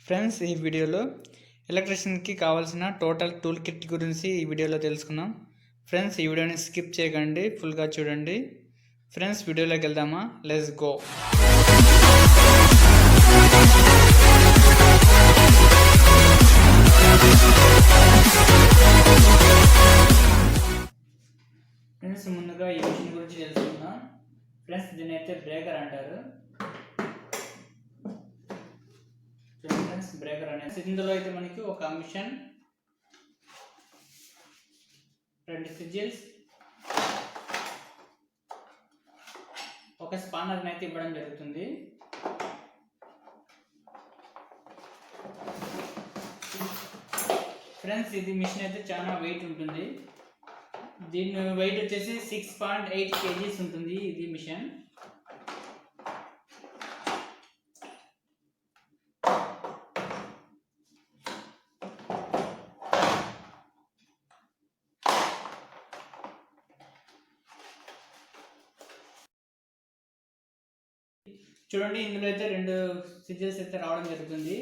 Friends ఈ వీడియోలో ఎలక్ట్రీషియన్కి కావాల్సిన టోటల్ టూల్ కిట్ గురించి ఈ వీడియోలో తెలుసుకుందాం. ఫ్రెండ్స్ ఈ వీడియోని స్కిప్ చేయకండి, ఫుల్గా చూడండి. ఫ్రెండ్స్ వీడియోలోకి వెళ్దామా? Let's go. ఫ్రెండ్స్ ముందుగా ఈ మిషన్ గురించి తెలుసుకుందాం. ఫ్రెండ్స్ దీని అయితే బ్రేకర్ అంటారు. బ్రేకర్ అనేది ఇందులో అయితే మనకి ఒక మిషన్, 2 సిజిల్స్, ఒక స్పానర్ అయితే ఇవ్వడం జరుగుతుంది. ఫ్రెండ్స్ ఇది మిషన్ అయితే చాలా వెయిట్ ఉంటుంది. దీని వెయిట్ వచ్చేసి 6.8 kgs ఉంటుంది ఇది మిషన్. చూడండి ఇందులో అయితే 2 సిజిల్స్ అయితే రావడం జరుగుతుంది.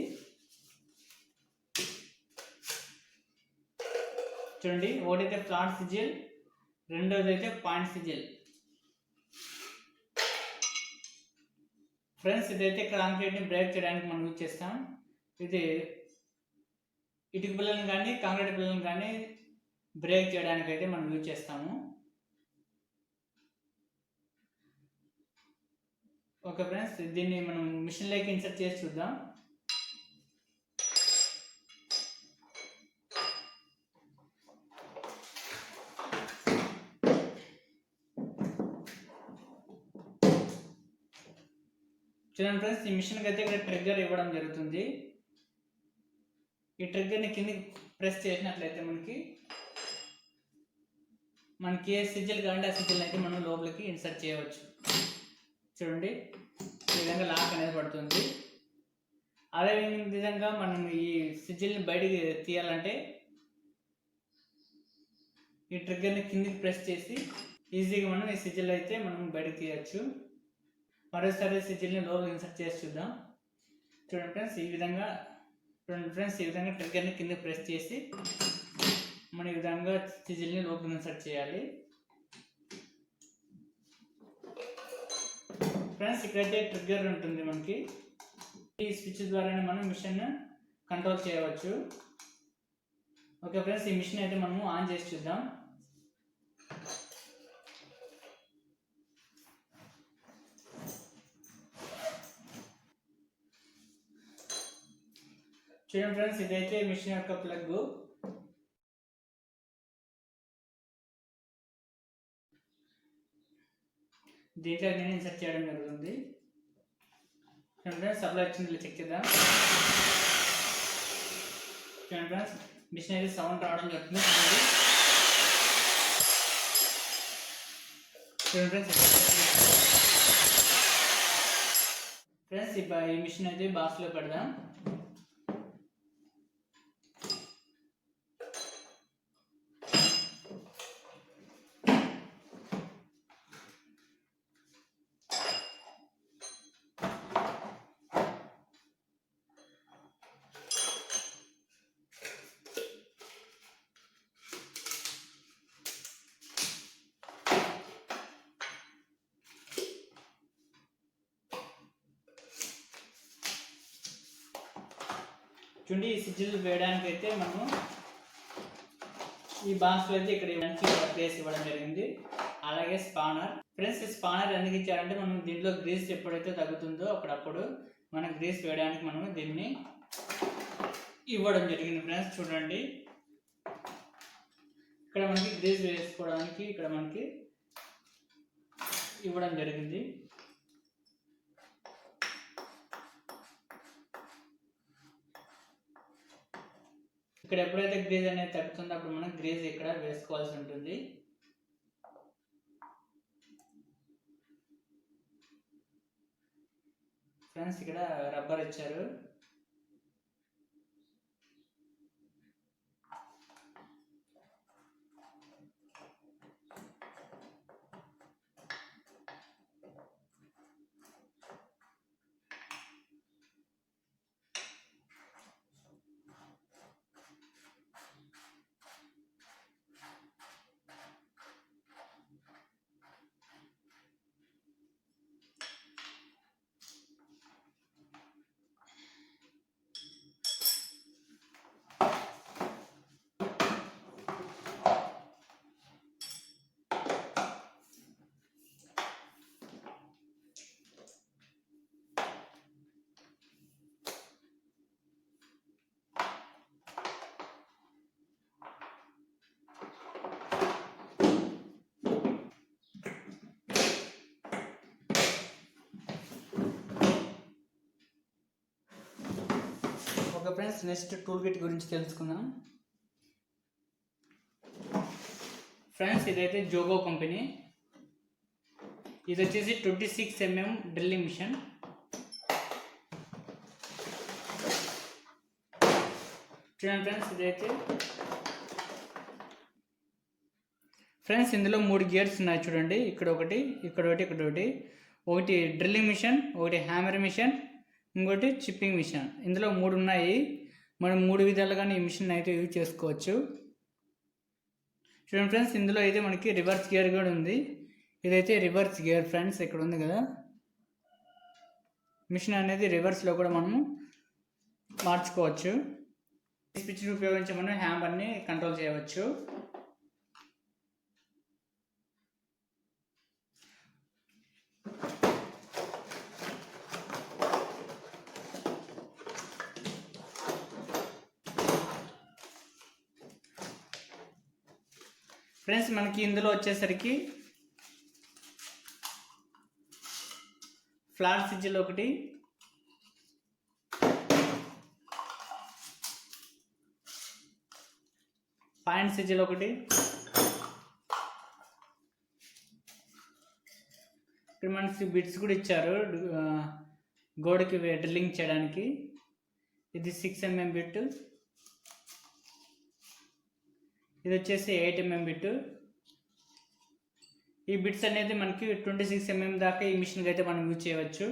చూడండి ఒకటైతే ఫ్లాట్ సిజిల్, రెండోది అయితే పాయింట్ సిజిల్. ఫ్రెండ్స్ ఇదైతే కాంక్రీట్ని బ్రేక్ చేయడానికి మనం యూజ్ చేస్తాం. ఇది ఇటుక పిల్లలను కానీ కాంక్రీట్ పిల్లలను కానీ బ్రేక్ చేయడానికి అయితే మనం యూజ్ చేస్తాము. ఓకే ఫ్రెండ్స్ దీన్ని మనం మిషన్లోకి ఇన్సర్ట్ చేసి చూద్దాం. చూడండి ఫ్రెండ్స్ ఈ మిషన్కి అయితే ఇక్కడ ట్రిగ్గర్ ఇవ్వడం జరుగుతుంది. ఈ ట్రిగ్గర్ని కిందికి ప్రెస్ చేసినట్లయితే మనకి ఏ సిజిల్ కావాలంటే ఆ సిజిల్ అయితే మనం లోపలికి ఇన్సర్ట్ చేయవచ్చు. చూడండి ఈ విధంగా లాక్ అనేది పడుతుంది. అదే విధంగా మనం ఈ సిజిల్ని బయటికి తీయాలంటే ఈ ట్రిగ్గర్ని కిందికి ప్రెస్ చేసి ఈజీగా మనం ఈ సిజిల్ అయితే మనం బయటకు తీయచ్చు. మరోసారి సిజిల్ని లోపలికి ఇన్సర్ట్ చేసి చూద్దాం. చూడండి ఫ్రెండ్స్ ఈ విధంగా ట్రిగ్గర్ని కిందకి ప్రెస్ చేసి మనం ఈ విధంగా సిజిల్ని లోపలికి ఇన్సర్ట్ చేయాలి. ఫ్రెండ్స్ ఇక్కడైతే ట్రిగ్గర్ ఉంటుంది మనకి. ఈ స్విచ్ ద్వారానే మనం మిషన్ కంట్రోల్ చేయవచ్చు. ఓకే ఫ్రెండ్స్ ఈ మిషన్ అయితే మనము ఆన్ చేసి చూద్దాం. చూడండి ఫ్రెండ్స్ ఇదైతే మిషన్ యొక్క ప్లగ్. దీంట్లో నేను ఇన్సర్ట్ చేయడం జరుగుతుంది. చూడండి ఫ్రెండ్స్ సప్లై వచ్చింది చెక్ చేద్దాం. చూడండి ఫ్రెండ్స్ మిషన్ అయితే సౌండ్ రావడం జరుగుతుంది. చూడండి ఫ్రెండ్స్ ఈ మిషన్ అయితే బాక్స్లో పెడదాం. చూడండి ఈ సిజిల్ వేయడానికి అయితే మనము ఈ బాక్స్లో అయితే ఇక్కడ మంచి ప్లేస్ ఇవ్వడం జరిగింది. అలాగే స్పానర్. ఫ్రెండ్స్ ఈ స్పానర్ ఎందుకు ఇచ్చారంటే మనం దీంట్లో గ్రీస్ ఎప్పుడైతే తగ్గుతుందో అప్పుడప్పుడు మన గ్రీస్ వేయడానికి మనము దీన్ని ఇవ్వడం జరిగింది. ఫ్రెండ్స్ చూడండి ఇక్కడ మనకి గ్రీస్ వేసుకోవడానికి ఇక్కడ మనకి ఇవ్వడం జరిగింది. ఇక్కడ ఎప్పుడైతే గ్రీజ్ అనేది తగ్గుతుందో అప్పుడు మనం గ్రీజ్ ఇక్కడ వేసుకోవాల్సి ఉంటుంది. ఫ్రెండ్స్ ఇక్కడ రబ్బర్ ఇచ్చారు. Okay friends, next tool kit గురించి తెలుసుకుందాం. ఫ్రెండ్స్ ఇదైతే జోగో కంపెనీ. ఇది వచ్చేసి 26 mm డ్రిల్లింగ్ మిషన్. చూడండి ఫ్రెండ్స్, ఇదైతే ఫ్రెండ్స్ ఇందులో 3 గేర్స్ ఉన్నాయి చూడండి. ఇక్కడ ఒకటి, ఇక్కడ ఒకటి, ఇక్కడ ఒకటి. ఒకటి డ్రిల్లింగ్ మిషన్, ఒకటి హ్యామర్ మిషన్, ఇంకోటి చిప్పింగ్ మిషన్. ఇందులో 3 ఉన్నాయి. మనం 3 విధాలుగానే ఈ మిషన్ అయితే యూజ్ చేసుకోవచ్చు. చూడండి ఫ్రెండ్స్, ఇందులో అయితే మనకి రివర్స్ గేర్ కూడా ఉంది. ఇదైతే రివర్స్ గేర్ ఫ్రెండ్స్, ఇక్కడ ఉంది కదా. మిషన్ అనేది రివర్స్లో కూడా మనము మార్చుకోవచ్చు. ఈ స్విచ్ని ఉపయోగించి మనం హ్యామర్ని కంట్రోల్ చేయవచ్చు. ఫ్రెండ్స్ మనకి ఇందులో వచ్చేసరికి ఫ్లాట్ సిజిల్ ఒకటి, పాయింట్ సిజిల్ ఒకటి, ఇక్కడ మనకి బిట్స్ కూడా ఇచ్చారు గోడకి డ్రిల్లింగ్ చేయడానికి. ఇది 6 mm బిట్, ఇది వచ్చేసి 8 mm బిట్. ఈ బిట్స్ అనేది మనకి 26 mm దాకా ఈ మిషన్కి అయితే మనం యూజ్ చేయవచ్చు.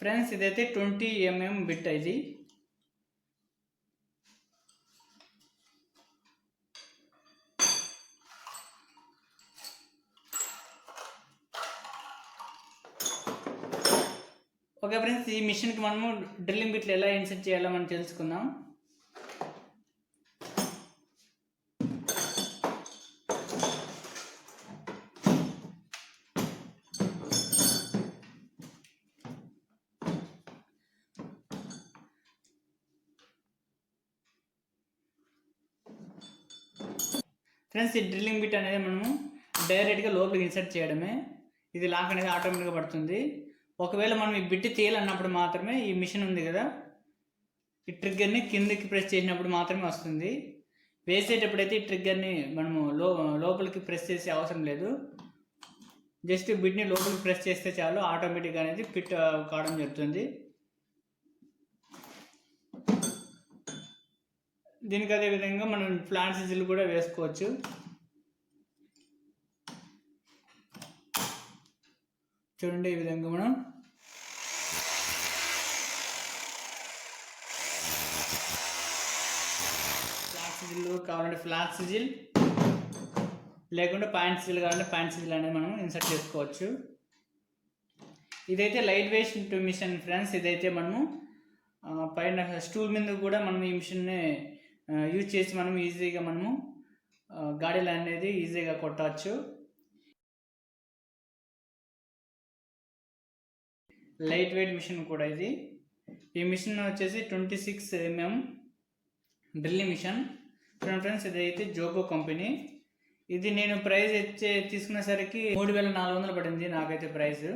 ఫ్రెండ్స్ ఇదైతే 20 mm బిట్. ఇది ఓకే ఫ్రెండ్స్, ఈ మిషన్కి మనము డ్రిల్లింగ్ బిట్లు ఎలా ఇన్సర్ట్ చేయాలో మనం తెలుసుకుందాం. ఫ్రెండ్స్ ఈ డ్రిల్లింగ్ బిట్ అనేది మనము డైరెక్ట్గా లోపలికి ఇన్సర్ట్ చేయడమే. ఇది లాక్ అనేది ఆటోమేటిక్గా పడుతుంది. ఒకవేళ మనం ఈ బిట్ తీయాలన్నప్పుడు మాత్రమే ఈ మిషన్ ఉంది కదా, ఈ ట్రిగ్గర్ని కిందకి ప్రెస్ చేసినప్పుడు మాత్రమే వస్తుంది. వేసేటప్పుడైతే ఈ ట్రిగ్గర్ని మనము లోపలికి ప్రెస్ చేసే అవసరం లేదు. జస్ట్ బిట్ని లోపలికి ప్రెస్ చేస్తే చాలు, ఆటోమేటిక్గా అనేది ఫిట్ కావడం జరుగుతుంది. దీనికి అదే విధంగా మనం ఫ్లాట్ సిజిల్ కూడా వేసుకోవచ్చు. చూడండి, ఈ విధంగా మనం ఫ్లాట్ సిజిల్ కావాలంటే ఫ్లాట్ సిజిల్, లేకుంటే పాయింట్ సిజిల్ కావాలంటే పాయింట్ సిజిల్ అనేది మనం ఇన్సర్ట్ చేసుకోవచ్చు. ఇదైతే లైట్ వెయిట్ మిషన్ ఫ్రెండ్స్. ఇదైతే మనము పైన స్టూల్ మీద కూడా మనం ఈ మిషన్ని యూజ్ చేసి మనం ఈజీగా మనము గాడీలు అనేది ఈజీగా కొట్టవచ్చు. లైట్ వెయిట్ మిషన్ కూడా ఇది. ఈ మిషన్ వచ్చేసి 26 mm డ్రిల్లింగ్ మిషన్. ఫ్రెండ్స్ ఇదైతే జోగో కంపెనీ. ఇది నేను ప్రైస్ తీసుకునేసరికి 3400 పడింది నాకైతే ప్రైస్.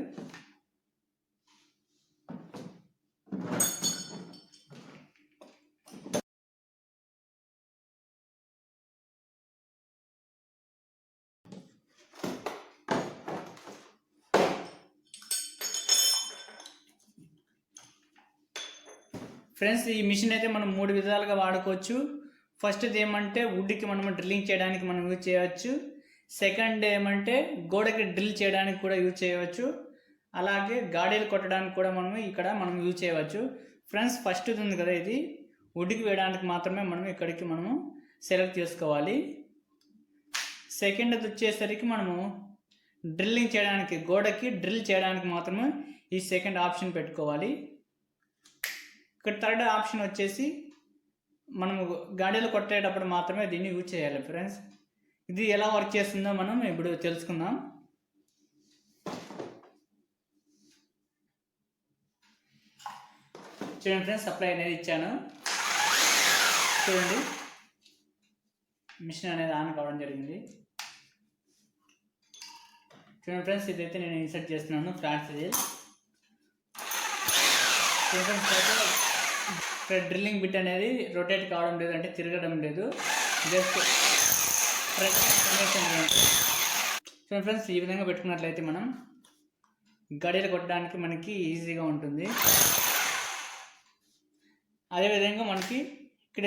ఫ్రెండ్స్ ఈ మిషన్ అయితే మనం 3 విధాలుగా వాడుకోవచ్చు. ఫస్ట్ ఏమంటే వుడ్కి మనం డ్రిల్లింగ్ చేయడానికి మనం యూజ్ చేయవచ్చు. సెకండ్ ఏమంటే గోడకి డ్రిల్ చేయడానికి కూడా యూజ్ చేయవచ్చు. అలాగే గాడీలు కొట్టడానికి కూడా మనం యూజ్ చేయవచ్చు. ఫ్రెండ్స్ ఫస్ట్ ఉంది కదా, ఇది వుడ్కి వేయడానికి మాత్రమే మనం ఇక్కడికి మనము సెలెక్ట్ చేసుకోవాలి. సెకండ్ వచ్చేసరికి మనము డ్రిల్లింగ్ చేయడానికి, గోడకి డ్రిల్ చేయడానికి మాత్రమే ఈ సెకండ్ ఆప్షన్ పెట్టుకోవాలి. ఇక్కడ థర్డ్ ఆప్షన్ వచ్చేసి మనము గాడీలు కొట్టేటప్పుడు మాత్రమే దీన్ని యూజ్ చేయాలి. ఫ్రెండ్స్ ఇది ఎలా వర్క్ చేస్తుందో మనం ఇప్పుడు తెలుసుకుందాం. చూడండి ఫ్రెండ్స్, సప్లై అనేది ఇచ్చాను. చూడండి, మిషన్ అనేది ఆన్ కావడం జరిగింది. చూడండి ఫ్రెండ్స్, ఇదైతే నేను ఇన్సర్ట్ చేస్తున్నాను ఫ్లాట్ సైజ్. ఇక్కడ డ్రిల్లింగ్ బిట్ అనేది రొటేట్ కావడం లేదు, అంటే తిరగడం లేదు, జస్ట్ చూడండి ఫ్రెండ్స్. ఈ విధంగా పెట్టుకున్నట్లయితే మనం గడియలు కొట్టడానికి మనకి ఈజీగా ఉంటుంది. అదేవిధంగా మనకి ఇక్కడ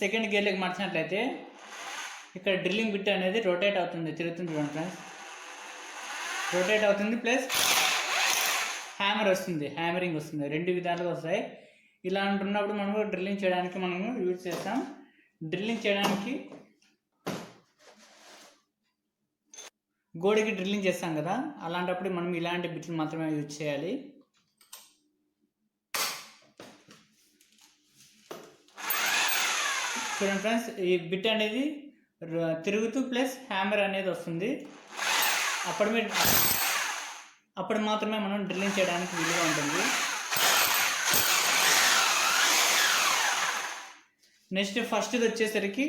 సెకండ్ గేర్లోకి మార్చినట్లయితే ఇక్కడ డ్రిల్లింగ్ బిట్ అనేది రొటేట్ అవుతుంది, తిరుగుతుంది చూడండి ఫ్రెండ్స్. రొటేట్ అవుతుంది ప్లస్ హ్యామర్ వస్తుంది, హ్యామరింగ్ వస్తుంది, రెండు విధాలుగా వస్తాయి. ఇలా అంటున్నప్పుడు మనము డ్రిల్లింగ్ చేయడానికి మనము యూజ్ చేస్తాం. డ్రిల్లింగ్ చేయడానికి గోడకి డ్రిల్లింగ్ చేస్తాం కదా, అలాంటప్పుడు మనం ఇలాంటి బిట్లు మాత్రమే యూజ్ చేయాలి. చూడండి ఫ్రెండ్స్, ఈ బిట్ అనేది తిరుగుతూ ప్లస్ హ్యామర్ అనేది వస్తుంది. అప్పుడు మాత్రమే మనం డ్రిల్లింగ్ చేయడానికి వీలుగా ఉంటుంది. నెక్స్ట్ ఫస్ట్ది వచ్చేసరికి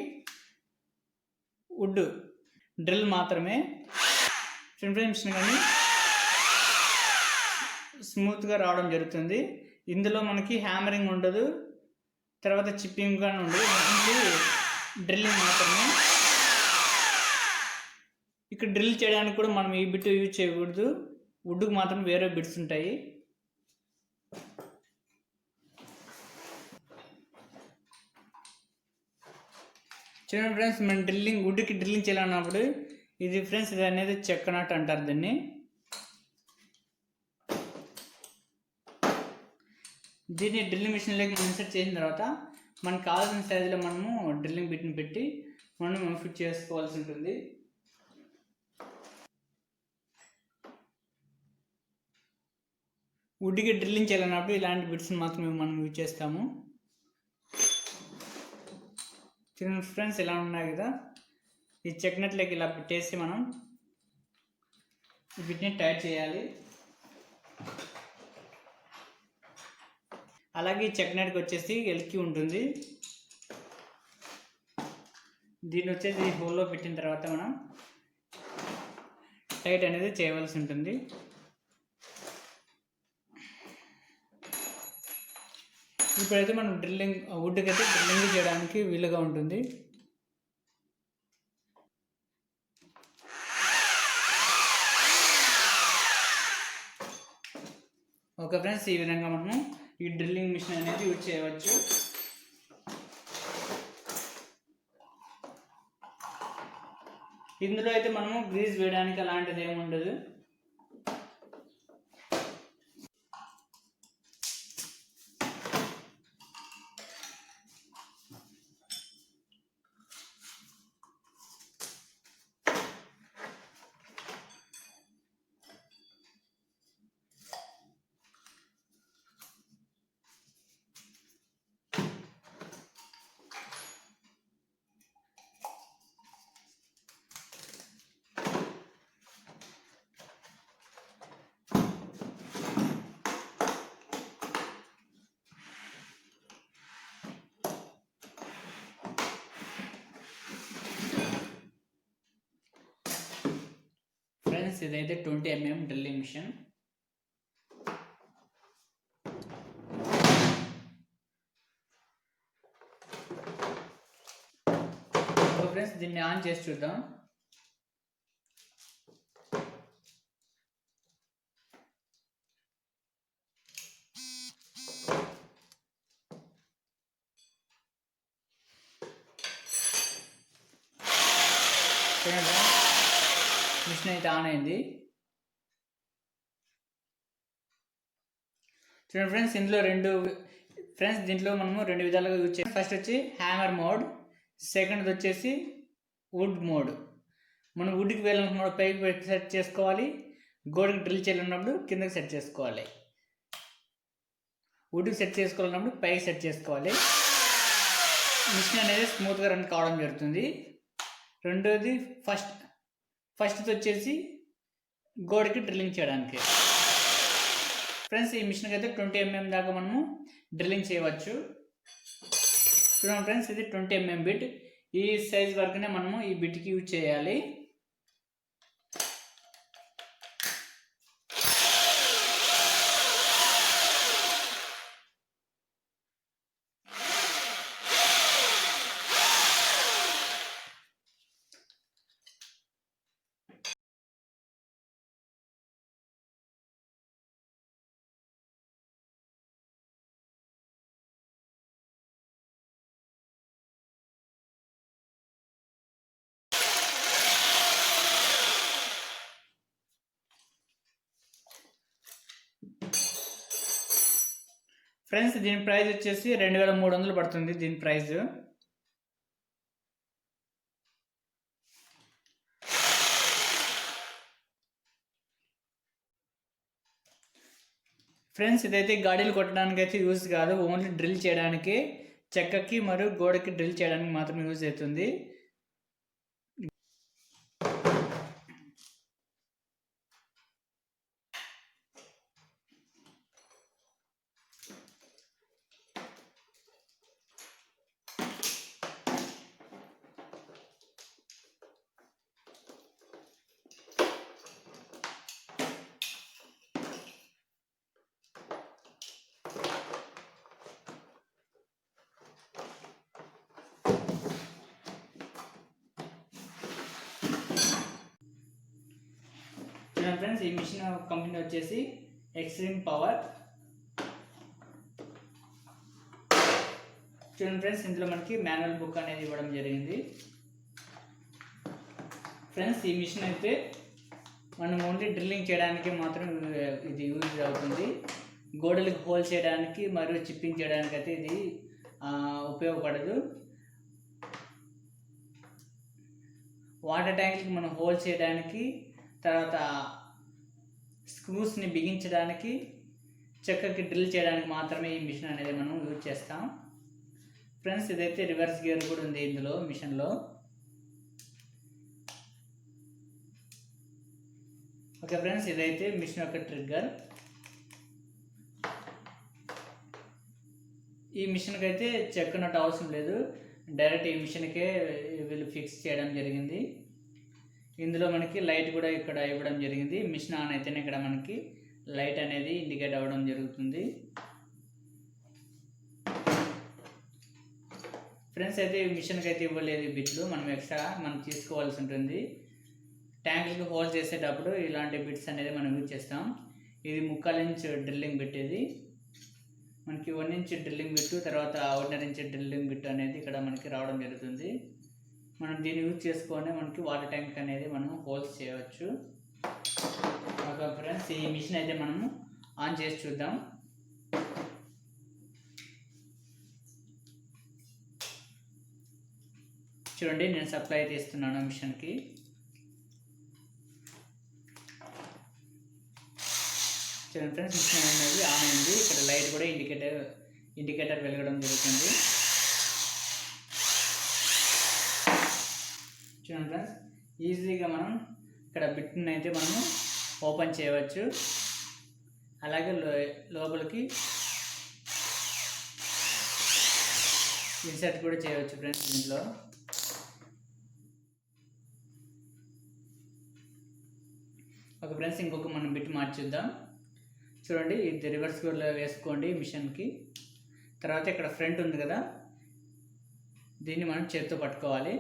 వుడ్ డ్రిల్ మాత్రమే. మిషన్ కానీ స్మూత్గా రావడం జరుగుతుంది. ఇందులో మనకి హ్యామరింగ్ ఉండదు, తర్వాత చిప్పింగ్ కానీ ఉండదు, డ్రిల్లింగ్ మాత్రమే. ఇక్కడ డ్రిల్ చేయడానికి కూడా మనం ఈ బిట్ యూజ్ చేయకూడదు, వుడ్కి మాత్రం వేరే బిట్స్ ఉంటాయి. చూడండి ఫ్రెండ్స్, మనం వుడ్కి డ్రిల్లింగ్ చేయాలన్నప్పుడు ఇది ఫ్రెండ్స్, ఇది అనేది చెక్క నట్ అంటారు దీన్ని. దీన్ని డ్రిల్లింగ్ మిషన్లోకి ఇన్సర్ట్ చేసిన తర్వాత మనకు కావాల్సిన సైజులో మనము డ్రిల్లింగ్ బిట్ని పెట్టి మనం ఫిట్ చేసుకోవాల్సి ఉంటుంది. వుడ్కి డ్రిల్లింగ్ చేయాలన్నప్పుడు ఇలాంటి బిట్స్ని మాత్రమే మనం యూజ్ చేస్తాము. చూడండి ఫ్రెండ్స్, ఇలా ఉన్నాయి కదా, ఈ చెక్నట్లకి ఇలా పెట్టేసి మనం వీటిని టైట్ చేయాలి. అలాగే ఈ చెక్నట్కి వచ్చేసి ఎల్కి ఉంటుంది, దీన్ని వచ్చేసి హోల్లో పెట్టిన తర్వాత మనం టైట్ అనేది చేయవలసి ఉంటుంది. ఇప్పుడైతే మనం వుడ్కి అయితే డ్రిల్లింగ్ చేయడానికి వీలుగా ఉంటుంది. ఓకే ఫ్రెండ్స్, ఈ విధంగా మనము ఈ డ్రిల్లింగ్ మిషన్ అనేది యూజ్ చేయవచ్చు. ఇందులో అయితే మనము గ్రీజ్ వేయడానికి అలాంటిది ఏమి ఉండదు. ఫ్రెండ్స్, ఇదైతే 20 mm డ్రిల్లింగ్ మిషన్. ఫ్రెండ్స్, దీన్ని ఆన్ చేసి చూద్దాం. మిషన్ అయితే ఆన్ అయింది. చూడండి ఫ్రెండ్స్, దీంట్లో మనము రెండు విధాలుగా యూజ్ చేయాలి. ఫస్ట్ వచ్చి హ్యామర్ మోడ్, సెకండ్ వచ్చేసి వుడ్ మోడ్. మనం వుడ్కి వెళ్ళినప్పుడు పైకి సెట్ చేసుకోవాలి, గోడకి డ్రిల్ చేయాలన్నప్పుడు కిందకి సెట్ చేసుకోవాలి. వుడ్కి సెట్ చేసుకోవాలన్నప్పుడు పైకి సెట్ చేసుకోవాలి. మిషన్ అనేది స్మూత్గా రన్ కావడం జరుగుతుంది. రెండోది ఫస్ట్ వచ్చేసి గోడకి డ్రిల్లింగ్ చేయడానికి. ఫ్రెండ్స్, ఈ మిషన్కి అయితే 20 mm దాకా మనము డ్రిల్లింగ్ చేయవచ్చు. చూడండి ఫ్రెండ్స్, ఇది 20 mm బిట్. ఈ సైజ్ వరకునే మనము ఈ బిట్కి యూజ్ చేయాలి. ఫ్రెండ్స్ దీని ప్రైస్ వచ్చేసి 2300 పడుతుంది దీని ప్రైస్. ఫ్రెండ్స్ ఇదైతే గాడీలు కొట్టడానికి అయితే యూజ్ కాదు, ఓన్లీ డ్రిల్ చేయడానికి, చెక్కకి మరియు గోడకి డ్రిల్ చేయడానికి మాత్రం యూజ్ అవుతుంది. చూడండి ఫ్రెండ్స్, ఈ మిషన్ కంపెనీ వచ్చేసి ఎక్స్ట్రీమ్ పవర్. చూడండి ఫ్రెండ్స్, ఇందులో మనకి మాన్యువల్ బుక్ అనేది ఇవ్వడం జరిగింది. ఫ్రెండ్స్ ఈ మిషన్ అయితే మనం ఓన్లీ డ్రిల్లింగ్ చేయడానికి మాత్రం ఇది యూజ్ అవుతుంది. గోడలకు హోల్ చేయడానికి మరియు చిప్పింగ్ చేయడానికి అయితే ఇది ఉపయోగపడదు. వాటర్ ట్యాంక్కి మనం హోల్ చేయడానికి, తర్వాత స్క్రూస్ని బిగించడానికి, చెక్కకి డ్రిల్ చేయడానికి మాత్రమే ఈ మిషన్ అనేది మనం యూజ్ చేస్తాం. ఫ్రెండ్స్ ఇదైతే రివర్స్ గేర్ కూడా ఉంది ఇందులో మిషన్లో. ఓకే ఫ్రెండ్స్, ఇదైతే మిషన్ యొక్క ట్రిగ్గర్. ఈ మిషన్కి అయితే చెక్క నట్టు అవసరం లేదు, డైరెక్ట్ ఈ మిషన్కే వీళ్ళు ఫిక్స్ చేయడం జరిగింది. ఇందులో మనకి లైట్ కూడా ఇక్కడ ఇవ్వడం జరిగింది. మిషన్ ఆన్ అయితేనే ఇక్కడ మనకి లైట్ అనేది ఇండికేట్ అవ్వడం జరుగుతుంది. ఫ్రెండ్స్ అయితే ఈ మిషన్కి అయితే ఇవ్వలేదు బిట్లు, మనం ఎక్స్ట్రా మనం తీసుకోవాల్సి ఉంటుంది. ట్యాంకులకి హోల్ చేసేటప్పుడు ఇలాంటి బిట్స్ అనేది మనం యూజ్ చేస్తాం. ఇది 3/4 ఇంచ్ డ్రిల్లింగ్ బిట్. ఇది మనకి 1 ఇంచ్ డ్రిల్లింగ్ బిట్, తర్వాత 1.5 ఇంచ్ డ్రిల్లింగ్ బిట్ అనేది ఇక్కడ మనకి రావడం జరుగుతుంది. మనం దీన్ని యూజ్ చేసుకొని మనకి వాటర్ ట్యాంక్ అనేది మనం హోల్స్ చేయవచ్చు. ఓకే ఫ్రెండ్స్, ఈ మిషన్ అయితే మనము ఆన్ చేసి చూద్దాం. చూడండి, నేను సప్లై అయితే ఇస్తున్నాను మిషన్కి. చూడండి ఫ్రెండ్స్, మిషన్ అనేది ఆన్ అయింది. ఇక్కడ లైట్ కూడా ఇండికేటర్ వెలగడం జరుగుతుంది. చూడండి ఫ్రెండ్స్, ఈజీగా మనం ఇక్కడ బిట్ని అయితే మనము ఓపెన్ చేయవచ్చు. అలాగే లోపలికి ఇన్సర్ట్ కూడా చేయవచ్చు ఫ్రెండ్స్ దీంట్లో. ఓకే ఫ్రెండ్స్, ఇంకొక మనం బిట్ మార్చిద్దాం. చూడండి, ఇది రివర్స్ గేర్లో వేసుకోండి మిషన్కి. తర్వాత ఇక్కడ ఫ్రంట్ ఉంది కదా, దీన్ని మనం చేత్తో పట్టుకోవాలి.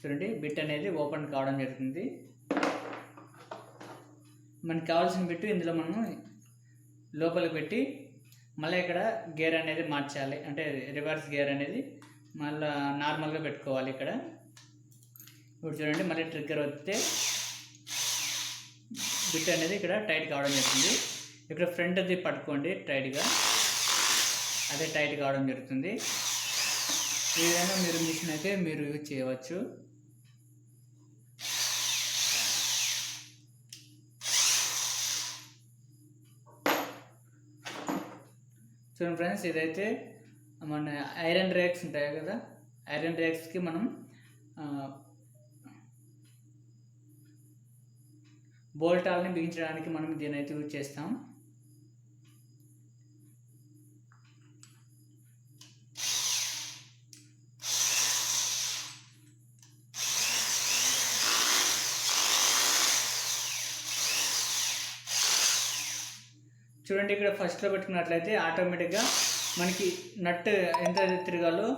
చూడండి, బిట్ అనేది ఓపెన్ కావడం జరుగుతుంది. మనకు కావాల్సిన బిట్టు ఇందులో మనం లోపలికి పెట్టి మళ్ళీ ఇక్కడ గేర్ అనేది మార్చాలి, అంటే రివర్స్ గేర్ అనేది మళ్ళీ నార్మల్గా పెట్టుకోవాలి ఇక్కడ. ఇప్పుడు చూడండి, మళ్ళీ ట్రిగ్గర్ వస్తే బిట్ అనేది ఇక్కడ టైట్ కావడం జరుగుతుంది. ఇక్కడ ఫ్రంట్ అది పట్టుకోండి టైట్గా, అదే టైట్ కావడం జరుగుతుంది. ఈ విధంగా మీరు మిషన్ అయితే మీరు యూజ్ చేయవచ్చు. చూడండి ఫ్రెండ్స్, ఇదైతే మన ఐరన్ రేక్స్ ఉంటాయి కదా, ఐరన్ రేక్స్కి మనం బోల్టాల్ని బిగించడానికి మనం దీని అయితే యూజ్ చేస్తాం. చూడండి, ఇక్కడ ఫస్ట్లో పెట్టుకున్నట్లయితే ఆటోమేటిక్గా మనకి నట్ ఎంత తిరగాలో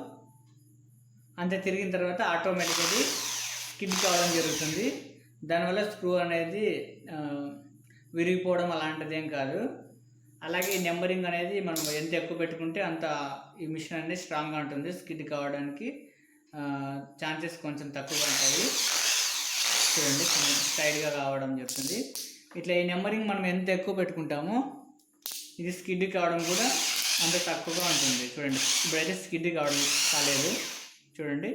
అంత తిరిగిన తర్వాత ఆటోమేటిక్గా అది స్కిడ్ కావడం జరుగుతుంది. దానివల్ల స్క్రూ అనేది విరిగిపోవడం అలాంటిది ఏం కాదు. అలాగే నెంబరింగ్ అనేది మనం ఎంత ఎక్కువ పెట్టుకుంటే అంత ఈ మిషన్ అనేది స్ట్రాంగ్గా ఉంటుంది. స్కిడ్ కావడానికి ఛాన్సెస్ కొంచెం తక్కువగా ఉంటాయి. చూడండి, స్ట్రైట్గా కావడం జరుగుతుంది. ఇట్లా ఈ నెంబరింగ్ మనం ఎంత ఎక్కువ పెట్టుకుంటామో ఇది స్కిడ్ కావడం కూడా అంత తక్కువగా ఉంటుంది చూడండి. ఇప్పుడైతే స్కిడ్ కావడం కాలేదు చూడండి.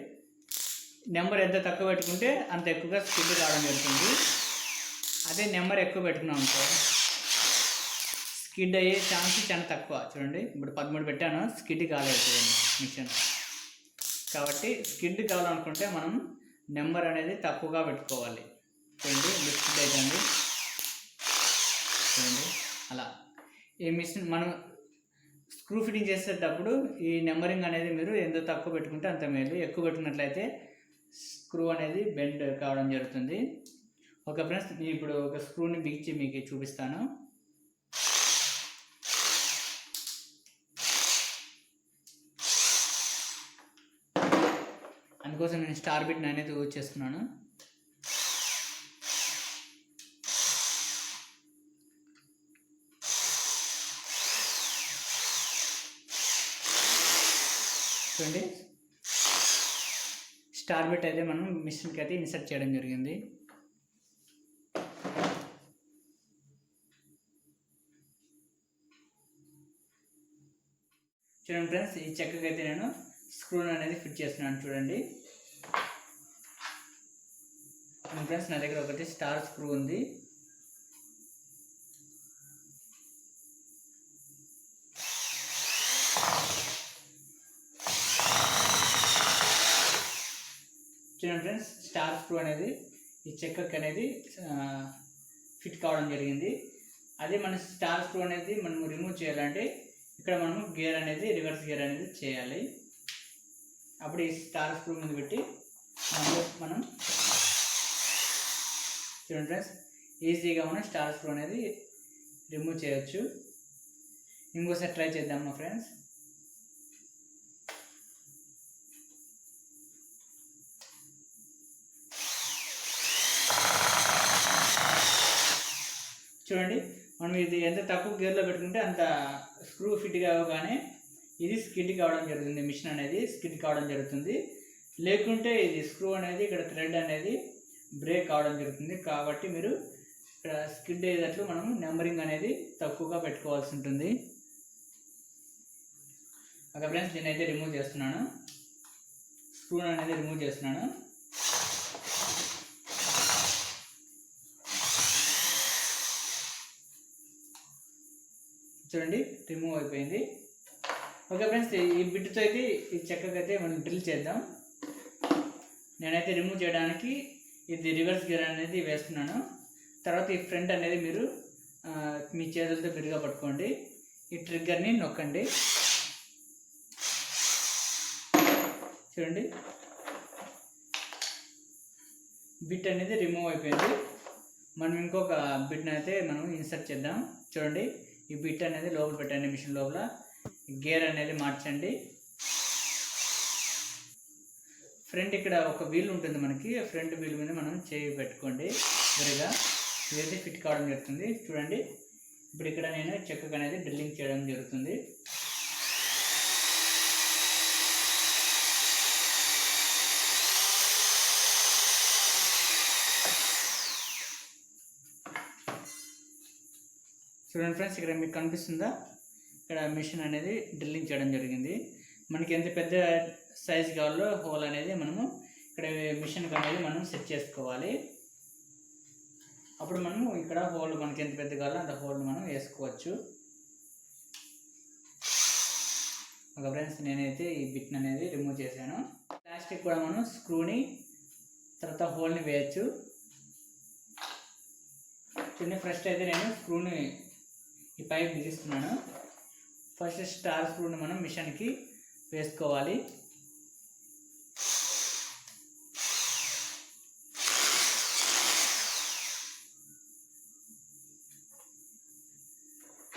నెంబర్ ఎంత తక్కువ పెట్టుకుంటే అంత ఎక్కువగా స్కిడ్ కావడం జరుగుతుంది. అదే నెంబర్ ఎక్కువ పెట్టుకున్నాం అనుకో స్కిడ్ అయ్యే ఛాన్స్ చాలా తక్కువ. చూడండి ఇప్పుడు 13 పెట్టాను, స్కిడ్ కాలేదు చూడండి మిషన్. కాబట్టి స్కిడ్ కావాలనుకుంటే మనం నెంబర్ అనేది తక్కువగా పెట్టుకోవాలి. చూడండి స్కిడ్ అవుతుంది చూడండి. అలా ఈ మిషన్ మనం స్క్రూ ఫిట్టింగ్ చేసేటప్పుడు ఈ నెంబరింగ్ అనేది మీరు ఎంత తక్కువ పెట్టుకుంటే అంత మేలు. ఎక్కువ పెట్టుకున్నట్లయితే స్క్రూ అనేది బెండ్ కావడం జరుగుతుంది. ఓకే ఫ్రెండ్స్, నేను ఇప్పుడు ఒక స్క్రూని బిగించి మీకు చూపిస్తాను. అందుకోసం నేను స్టార్ బిట్ని అనేది యూజ్ చేస్తున్నాను. చూడండి స్టార్ బిట్ అయితే మనం మిషన్కి అయితే ఇన్సర్ట్ చేయడం జరిగింది. చూడండి ఫ్రెండ్స్, ఈ చెక్కకి అయితే నేను స్క్రూన్ అనేది ఫిట్ చేస్తున్నాను చూడండి. ఫ్రెండ్స్ నా దగ్గర ఒకటి స్టార్ స్క్రూ ఉంది. చూడండి ఫ్రెండ్స్, స్టార్ స్క్రూ అనేది ఈ చెక్కకి అనేది ఫిట్ కావడం జరిగింది. అదే మన స్టార్ స్క్రూ అనేది మనం రిమూవ్ చేయాలంటే ఇక్కడ మనము గేర్ అనేది రివర్స్ గేర్ అనేది చేయాలి. అప్పుడు ఈ స్టార్ స్క్రూ మీద పెట్టి మనం చూడండి ఫ్రెండ్స్ ఈజీగా మనం స్టార్ స్క్రూ అనేది రిమూవ్ చేయొచ్చు. ఇంకోసారి ట్రై చేద్దాం మా ఫ్రెండ్స్. చూడండి మనం ఇది ఎంత తక్కువ గేర్లో పెట్టుకుంటే అంత స్క్రూ ఫిట్ కావగానే ఇది స్కిడ్ కావడం జరుగుతుంది. మిషన్ అనేది స్కిడ్ కావడం జరుగుతుంది. లేకుంటే ఇది స్క్రూ అనేది ఇక్కడ థ్రెడ్ అనేది బ్రేక్ కావడం జరుగుతుంది. కాబట్టి మీరు ఇక్కడ స్కిడ్ అయ్యేటట్లు మనం నెంబరింగ్ అనేది తక్కువగా పెట్టుకోవాల్సి ఉంటుంది. ఓకే ఫ్రెండ్స్, దీన్ని అయితే రిమూవ్ చేస్తున్నాను. స్క్రూ అనేది రిమూవ్ చేస్తున్నాను. చూడండి రిమూవ్ అయిపోయింది. ఓకే ఫ్రెండ్స్, ఈ బిట్తో అయితే ఈ చెక్కకైతే మనం డ్రిల్ చేద్దాం. నేనైతే రిమూవ్ చేయడానికి ఇది రివర్స్ గేర్ అనేది వేస్తున్నాను. తర్వాత ఈ ఫ్రంట్ అనేది మీరు మీ చేతులతో బిరుగా పట్టుకోండి. ఈ ట్రిగ్గర్ని నొక్కండి. చూడండి బిట్ అనేది రిమూవ్ అయిపోయింది. మనం ఇంకొక బిట్ని అయితే మనం ఇన్సర్ట్ చేద్దాం. చూడండి ఈ బిట్ అనేది లోపల పెట్టండి. మిషన్ లోపల గేర్ అనేది మార్చండి. ఫ్రంట్ ఇక్కడ ఒక వీల్ ఉంటుంది మనకి. ఫ్రంట్ వీల్ మీద మనం చేయి పెట్టుకోండి సరిగా. ఇదైతే ఫిట్ కావడం జరుగుతుంది. చూడండి ఇప్పుడు ఇక్కడ నేను చెక్కకు అనేది డ్రిల్లింగ్ చేయడం జరుగుతుంది. చూడండి ఫ్రెండ్స్, ఇక్కడ మీకు కనిపిస్తుందా? ఇక్కడ మిషన్ అనేది డ్రిల్లింగ్ చేయడం జరిగింది. మనకి ఎంత పెద్ద సైజు కావాలో హోల్ అనేది మనము ఇక్కడ మిషన్కి అనేది మనం సెట్ చేసుకోవాలి. అప్పుడు మనము ఇక్కడ హోల్ మనకి ఎంత పెద్ద కావాలో అంత హోల్ మనం వేసుకోవచ్చు. ఓకే ఫ్రెండ్స్, నేనైతే ఈ బిట్ని అనేది రిమూవ్ చేశాను. ప్లాస్టిక్ కూడా మనం స్క్రూని తర్వాత హోల్ని వేయచ్చు. చూడండి ఫస్ట్ అయితే నేను స్క్రూని ఈ పైప్ బిగిస్తున్నాను. ఫస్ట్ స్టార్ స్క్రూని మనం మిషన్కి వేసుకోవాలి.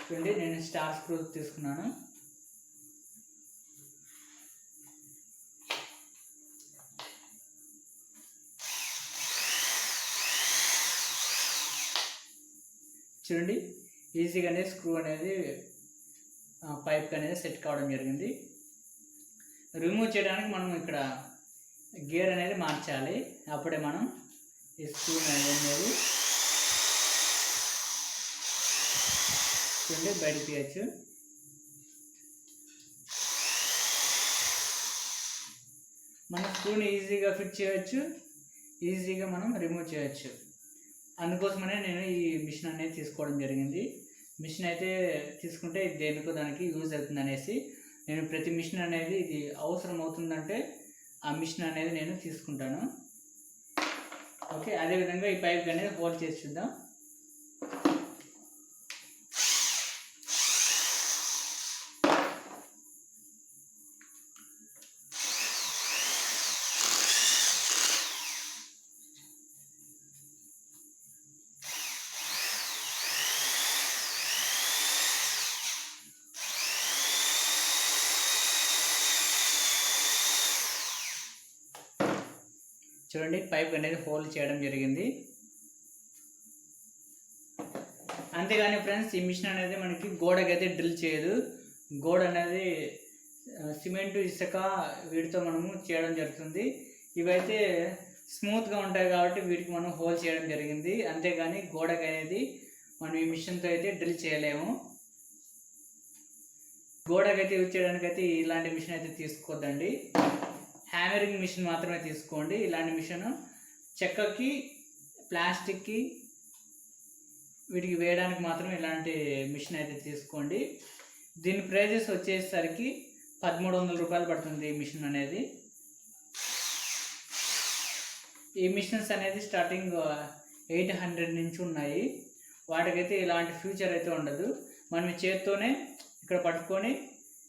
చూడండి నేను స్టార్ స్క్రూ తీసుకున్నాను. చూడండి ఈజీగానే స్క్రూ అనేది పైప్ అనేది సెట్ కావడం జరిగింది. రిమూవ్ చేయడానికి మనం ఇక్కడ గేర్ అనేది మార్చాలి. అప్పుడే మనం ఈ స్క్రూ అనేది చూడండి బయటకు తీయచ్చు. మన స్క్రూని ఈజీగా ఫిట్ చేయవచ్చు, ఈజీగా మనం రిమూవ్ చేయవచ్చు. అందుకోసమనే నేను ఈ మిషన్ అనేది తీసుకోవడం జరిగింది. మిషన్ అయితే తీసుకుంటే దేనికో దానికి యూజ్ అవుతుంది అనేసి నేను ప్రతి మిషన్ అనేది ఇది అవసరం అవుతుందంటే ఆ మిషన్ అనేది నేను తీసుకుంటాను. ఓకే, అదేవిధంగా ఈ పైప్ అనేది హోల్ చేసి చూద్దాం. చూడండి పైప్ అనేది హోల్ చేయడం జరిగింది. అంతేగాని ఫ్రెండ్స్ ఈ మిషన్ అనేది మనకి గోడకైతే డ్రిల్ చేయదు. గోడ అనేది సిమెంట్, ఇసుక వీటితో మనము చేయడం జరుగుతుంది. ఇవైతే స్మూత్గా ఉంటాయి కాబట్టి వీటికి మనం హోల్ చేయడం జరిగింది. అంతేగాని గోడకి అనేది మనం ఈ మిషన్తో అయితే డ్రిల్ చేయలేము. గోడకైతే యూజ్ చేయడానికైతే ఇలాంటి మిషన్ అయితే తీసుకోవద్దండి. హ్యామరింగ్ మిషన్ మాత్రమే తీసుకోండి. ఇలాంటి మిషన్ చెక్కకి, ప్లాస్టిక్కి వీటికి వేయడానికి మాత్రమే ఇలాంటి మిషన్ అయితే తీసుకోండి. దీని ప్రైజెస్ వచ్చేసరికి 1300 రూపాయలు పడుతుంది ఈ మిషన్ అనేది. ఈ మిషన్స్ అనేది స్టార్టింగ్ 800 నుంచి ఉన్నాయి. వాటికైతే ఇలాంటి ఫ్యూచర్ అయితే ఉండదు. మనం చేత్తోనే ఇక్కడ పట్టుకొని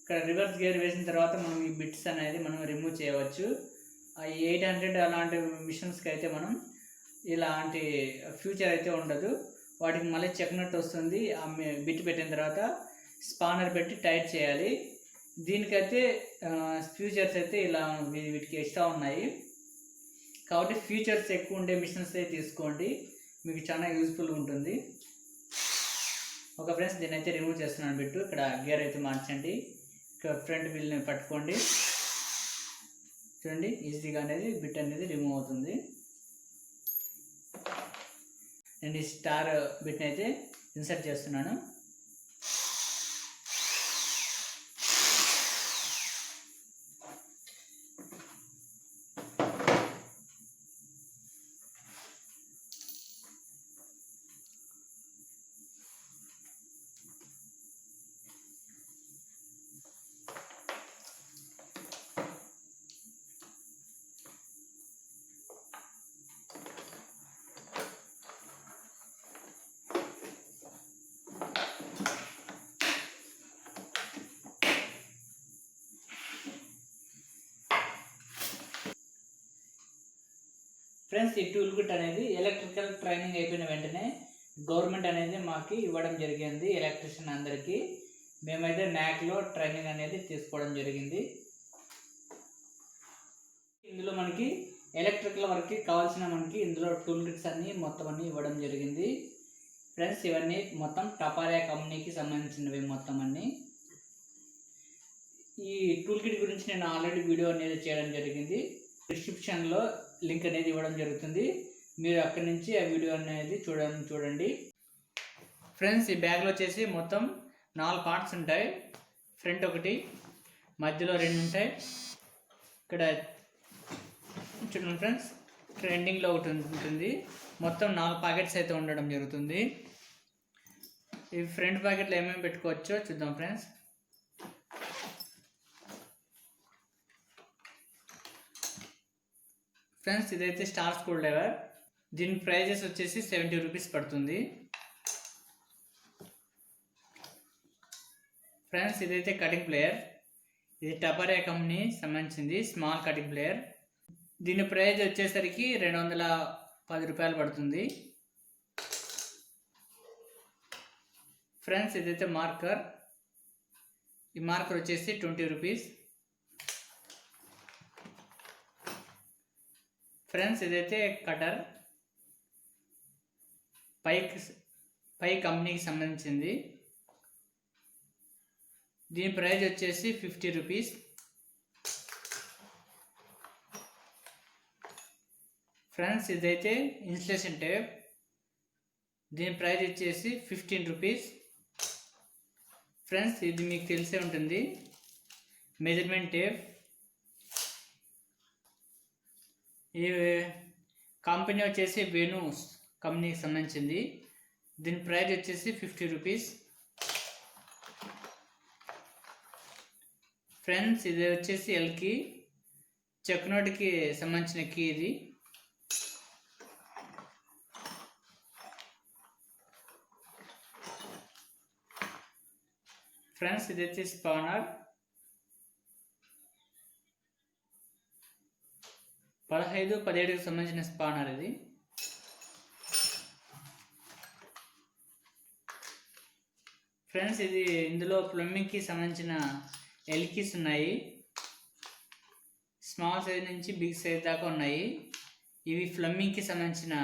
ఇక్కడ రివర్స్ గేర్ వేసిన తర్వాత మనం ఈ బిట్స్ అనేది మనం రిమూవ్ చేయవచ్చు. ఈ 800 అలాంటి మిషన్స్కి అయితే మనం ఇలాంటి ఫ్యూచర్ అయితే ఉండదు. వాటికి మళ్ళీ చెక్నట్టు వస్తుంది. ఆ బిట్ పెట్టిన తర్వాత స్పానర్ పెట్టి టైట్ చేయాలి. దీనికైతే ఫ్యూచర్స్ అయితే ఇలా వీటికి ఎక్స్ట్రా ఉన్నాయి కాబట్టి ఫ్యూచర్స్ ఎక్కువ ఉండే మిషన్స్ అయితే తీసుకోండి, మీకు చాలా యూజ్ఫుల్గా ఉంటుంది. ఒక ఫ్రెండ్స్ దీన్ని అయితే రిమూవ్ చేస్తున్నాను బిట్టు. ఇక్కడ గేర్ అయితే మార్చండి. ఇక్కడ ఫ్రంట్ వీల్ని పట్టుకోండి. చూడండి ఈజీగా అనేది బిట్ అనేది రిమూవ్ అవుతుంది. నేను ఈ స్టార్ బిట్ని అయితే ఇన్సర్ట్ చేస్తున్నాను. ఫ్రెండ్స్ ఈ టూల్ కిట్ అనేది ఎలక్ట్రికల్ ట్రైనింగ్ అయిపోయిన వెంటనే గవర్నమెంట్ అనేది మాకు ఇవ్వడం జరిగింది. ఎలక్ట్రిషియన్ అందరికీ మేమైతే న్యాక్లో ట్రైనింగ్ అనేది తీసుకోవడం జరిగింది. ఇందులో మనకి ఎలక్ట్రికల్ వర్క్కి కావాల్సిన మనకి ఇందులో టూల్ కిట్స్ అన్నీ మొత్తం అన్నీ ఇవ్వడం జరిగింది. ఫ్రెండ్స్ ఇవన్నీ మొత్తం టపారియా కంపెనీకి సంబంధించినవి మొత్తం అన్నీ. ఈ టూల్ కిట్ గురించి నేను ఆల్రెడీ వీడియో అనేది చేయడం జరిగింది. డిస్క్రిప్షన్లో లింక్ అనేది ఇవ్వడం జరుగుతుంది. మీరు అక్కడి నుంచి ఆ వీడియో అనేది చూడండి. ఫ్రెండ్స్ ఈ బ్యాగ్లో వచ్చేసి మొత్తం 4 పార్ట్స్ ఉంటాయి. ఫ్రంట్ ఒకటి, మధ్యలో 2 ఉంటాయి. ఇక్కడ చూడండి ఫ్రెండ్స్, ఇక్కడ ఎండింగ్లో ఒకటి ఉంటుంది. మొత్తం 4 ప్యాకెట్స్ అయితే ఉండడం జరుగుతుంది. ఈ ఫ్రంట్ ప్యాకెట్లో ఏమేమి పెట్టుకోవచ్చో చూద్దాం ఫ్రెండ్స్. ఫ్రెండ్స్ ఇదైతే స్టార్ స్క్రూ డ్రైవర్. దీని ప్రైజెస్ వచ్చేసి 70 రూపీస్ పడుతుంది. ఫ్రెండ్స్ ఇదైతే కటింగ్ ప్లేయర్. ఇది టపారియా కంపెనీ సంబంధించింది, స్మాల్ కటింగ్ ప్లేయర్. దీని ప్రైజ్ వచ్చేసరికి 210 రూపాయలు పడుతుంది. ఫ్రెండ్స్ ఇదైతే మార్కర్. ఈ మార్కర్ వచ్చేసి 20 రూపీస్. ఫ్రెండ్స్ ఇదైతే కటర్, పై కంపెనీకి సంబంధించింది. దీని ప్రైజ్ వచ్చేసి 50 రూపీస్. ఫ్రెండ్స్ ఇదైతే ఇన్సులేషన్ టేప్. దీని ప్రైజ్ వచ్చేసి 15 రూపీస్. ఫ్రెండ్స్ ఇది మీకు తెలిసే ఉంటుంది, మెజర్మెంట్ టేప్. ఈ కంపెనీ వచ్చేసి వేణు కంపెనీకి సంబంధించింది. దీని ప్రైస్ వచ్చేసి 50 రూపీస్. ఫ్రెండ్స్ ఇది వచ్చేసి ఎల్కి చెక్ నోట్కి సంబంధించిన కీ ఇది. ఫ్రెండ్స్ ఇదైతే స్పానర్ 15-17కి సంబంధించిన స్పానర్ ఇది. ఫ్రెండ్స్ ఇది ఇందులో ప్లంబింగ్కి సంబంధించిన ఎల్కీస్ ఉన్నాయి. స్మాల్ సైజ్ నుంచి బిగ్ సైజ్ దాకా ఉన్నాయి. ఇవి ప్లంబింగ్కి సంబంధించిన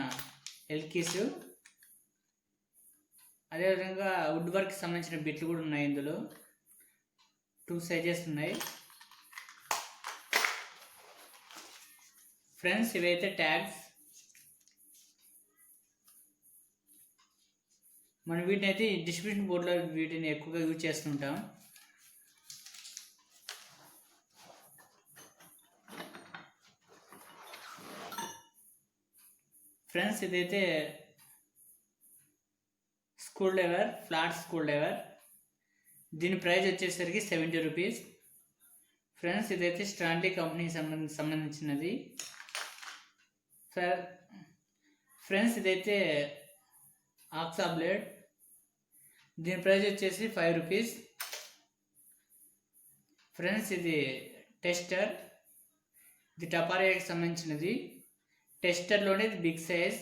ఎల్కీస్. అదేవిధంగా వుడ్ వర్క్కి సంబంధించిన బిట్లు కూడా ఉన్నాయి. ఇందులో 2 సైజెస్ ఉన్నాయి. ఫ్రెండ్స్ ఇవైతే ట్యాగ్స్. మనం వీటిని అయితే డిస్ట్రిబ్యూషన్ బోర్డులో వీటిని ఎక్కువగా యూజ్ చేస్తుంటాం. ఫ్రెండ్స్ ఇదైతే screw driver, flat screw driver. దీని ప్రైస్ వచ్చేసరికి 70 రూపీస్. ఫ్రెండ్స్ ఇదైతే స్టాంలీ కంపెనీకి సంబంధించినది. ఫ్రెండ్స్ ఇదైతే ఆక్సా బ్లేడ్. దీని ప్రైస్ వచ్చేసి 5 రూపీస్. ఫ్రెండ్స్ ఇది టెస్టర్. ఇది టపారియాకి సంబంధించినది. టెస్టర్లోనే ఇది బిగ్ సైజ్.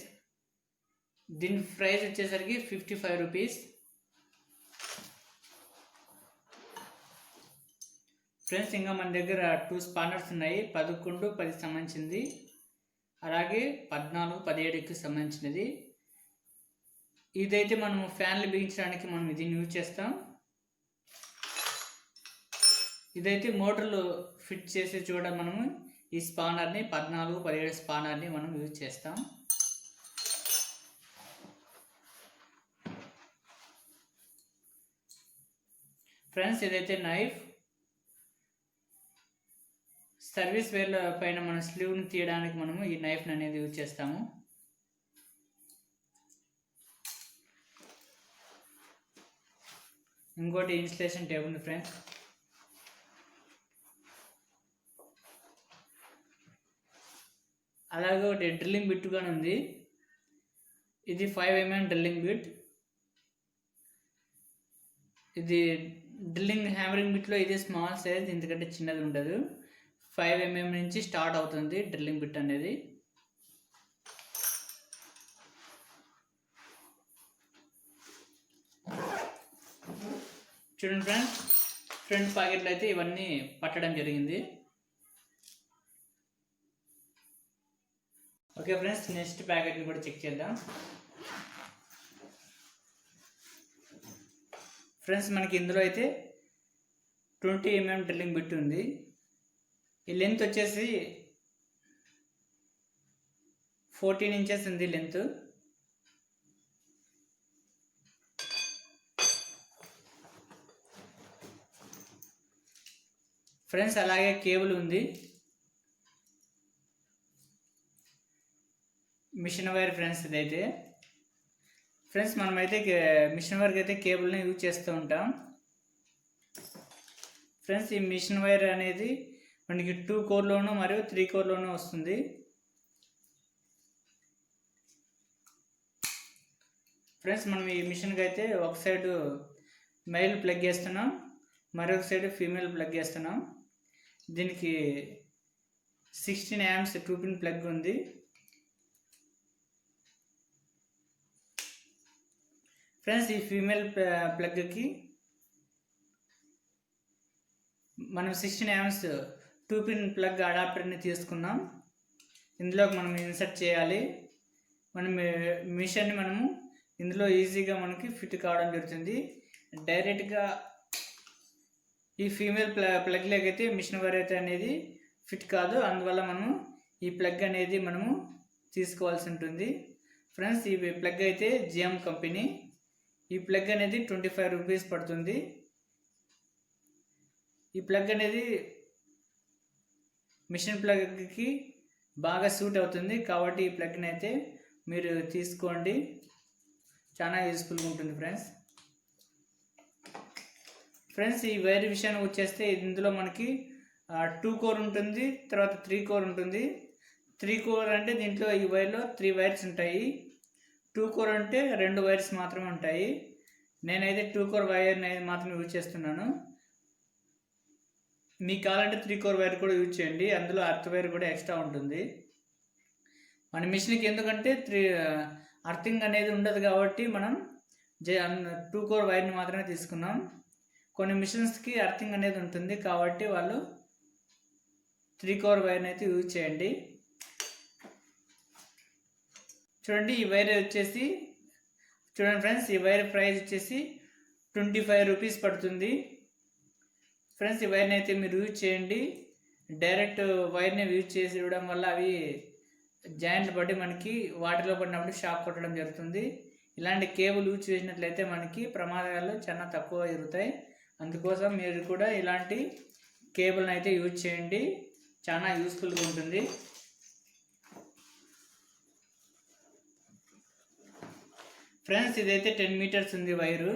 దీని ప్రైస్ వచ్చేసరికి 55 రూపీస్. ఫ్రెండ్స్ ఇంకా మన దగ్గర 2 స్పానర్స్ ఉన్నాయి. 11, 10 సంబంధించింది, అలాగే 14, 17కి సంబంధించినది. ఇదైతే మనం ఫ్యాన్లు బిగించడానికి మనం దీన్ని యూజ్ చేస్తాం. ఇదైతే మోటార్లు ఫిట్ చేసి చూడ మనము ఈ స్పానర్ని 14, 17 స్పానర్ని మనం యూజ్ చేస్తాం. ఫ్రెండ్స్ ఇదైతే నైఫ్. సర్వీస్ వేర్ల పైన మన స్లీవ్ని తీయడానికి మనము ఈ నైఫ్ని అనేది యూజ్ చేస్తాము. ఇంకోటి ఇన్స్టలేషన్ టేబుల్ ఉంది ఫ్రెండ్స్. అలాగే ఒకటి డ్రిల్లింగ్ బిట్ కూడా ఉంది. ఇది 5 mm డ్రిల్లింగ్ బిట్. ఇది డ్రిల్లింగ్ హ్యామరింగ్ బిట్లో ఇది స్మాల్ సైజ్, ఎందుకంటే చిన్నది ఉండదు. 5 mm నుంచి స్టార్ట్ అవుతుంది డ్రిల్లింగ్ బిట్ అనేది. చూడండి ఫ్రెండ్స్, ఫ్రంట్ ప్యాకెట్లు అయితే ఇవన్నీ పట్టడం జరిగింది. ఓకే ఫ్రెండ్స్, నెక్స్ట్ ప్యాకెట్ని కూడా చెక్ చేద్దాం. ఫ్రెండ్స్ మనకి ఇందులో అయితే 20 mm డ్రిల్లింగ్ బిట్ ఉంది. ఈ లెంత్ వచ్చేసి 14 ఇంచెస్ ఉంది లెంత్. ఫ్రెండ్స్ అలాగే కేబుల్ ఉంది. మిషన్ వైర్ ఫ్రెండ్స్ ఇదైతే. ఫ్రెండ్స్ మనమైతే మిషన్ వైర్కి అయితే కేబుల్ని యూజ్ చేస్తూ ఉంటాం. ఫ్రెండ్స్ ఈ మిషన్ వైర్ అనేది మనకి 2 కోర్లోను మరియు 3 కోర్లోను వస్తుంది. ఫ్రెండ్స్ మనం ఈ మిషన్కి అయితే ఒక సైడ్ మెయిల్ ప్లగ్ చేస్తున్నాం, మరొక సైడ్ ఫీమేల్ ప్లగ్ చేస్తున్నాం. దీనికి 16 amps 2-pin ప్లగ్ ఉంది. ఫ్రెండ్స్ ఈ ఫీమేల్ ప్లగ్కి మనం 16 amps 2-pin ప్లగ్ అడాప్టర్ని తీసుకున్నాం. ఇందులోకి మనం ఇన్సర్ట్ చేయాలి. మనం మిషన్ని మనము ఇందులో ఈజీగా మనకి ఫిట్ కావడం జరుగుతుంది. డైరెక్ట్గా ఈ ఫీమేల్ ప్లగ్లోకి అయితే మిషన్ వైర్ అయితే అనేది ఫిట్ కాదు. అందువల్ల మనము ఈ ప్లగ్ అనేది మనము తీసుకోవాల్సి ఉంటుంది. ఫ్రెండ్స్ ఈ ప్లగ్ అయితే జిఎం కంపెనీ. ఈ ప్లగ్ అనేది 25 రూపీస్ పడుతుంది. ఈ ప్లగ్ అనేది మిషన్ ప్లగ్కి బాగా సూట్ అవుతుంది, కాబట్టి ఈ ప్లగ్ని అయితే మీరు తీసుకోండి, చాలా యూస్ఫుల్గా ఉంటుంది ఫ్రెండ్స్. ఈ వైర్ విషయానికి వచ్చేస్తే ఇందులో మనకి 2 కోర్ ఉంటుంది, తర్వాత 3 కోర్ ఉంటుంది. 3 కోర్ అంటే దీంట్లో ఈ వైర్లో 3 వైర్స్ ఉంటాయి. 2 కోర్ అంటే 2 వైర్స్ మాత్రమే ఉంటాయి. నేనైతే 2 కోర్ వైర్ మాత్రం యూజ్ చేస్తున్నాను. మీకు కావాలంటే 3 కోర్ వైర్ కూడా యూజ్ చేయండి, అందులో అర్త్ వైర్ కూడా ఎక్స్ట్రా ఉంటుంది. మన మిషన్కి ఎందుకంటే అర్థింగ్ అనేది ఉండదు కాబట్టి మనం 2 కోర్ వైర్ని మాత్రమే తీసుకున్నాం. కొన్ని మిషన్స్కి అర్థింగ్ అనేది ఉంటుంది కాబట్టి వాళ్ళు 3 కోర్ వైర్ని అయితే యూజ్ చేయండి. చూడండి, ఈ వైర్ వచ్చేసి చూడండి ఫ్రెండ్స్, ఈ వైర్ ప్రైస్ వచ్చేసి 25 రూపీస్ పడుతుంది ఫ్రెండ్స్. ఈ వైర్ని అయితే మీరు యూజ్ చేయండి. డైరెక్ట్ వైర్ని యూజ్ చేసి ఇవ్వడం వల్ల అవి జాయింట్లు పట్టి మనకి వాటర్లో పడినప్పుడు షాక్ కొట్టడం జరుగుతుంది. ఇలాంటి కేబుల్ యూజ్ చేసినట్లయితే మనకి ప్రమాదాలు చాలా తక్కువ జరుగుతాయి. అందుకోసం మీరు కూడా ఇలాంటి కేబుల్ని అయితే యూజ్ చేయండి, చాలా యూస్ఫుల్గా ఉంటుంది. ఫ్రెండ్స్, ఇదైతే 10 మీటర్స్ ఉంది వైరు.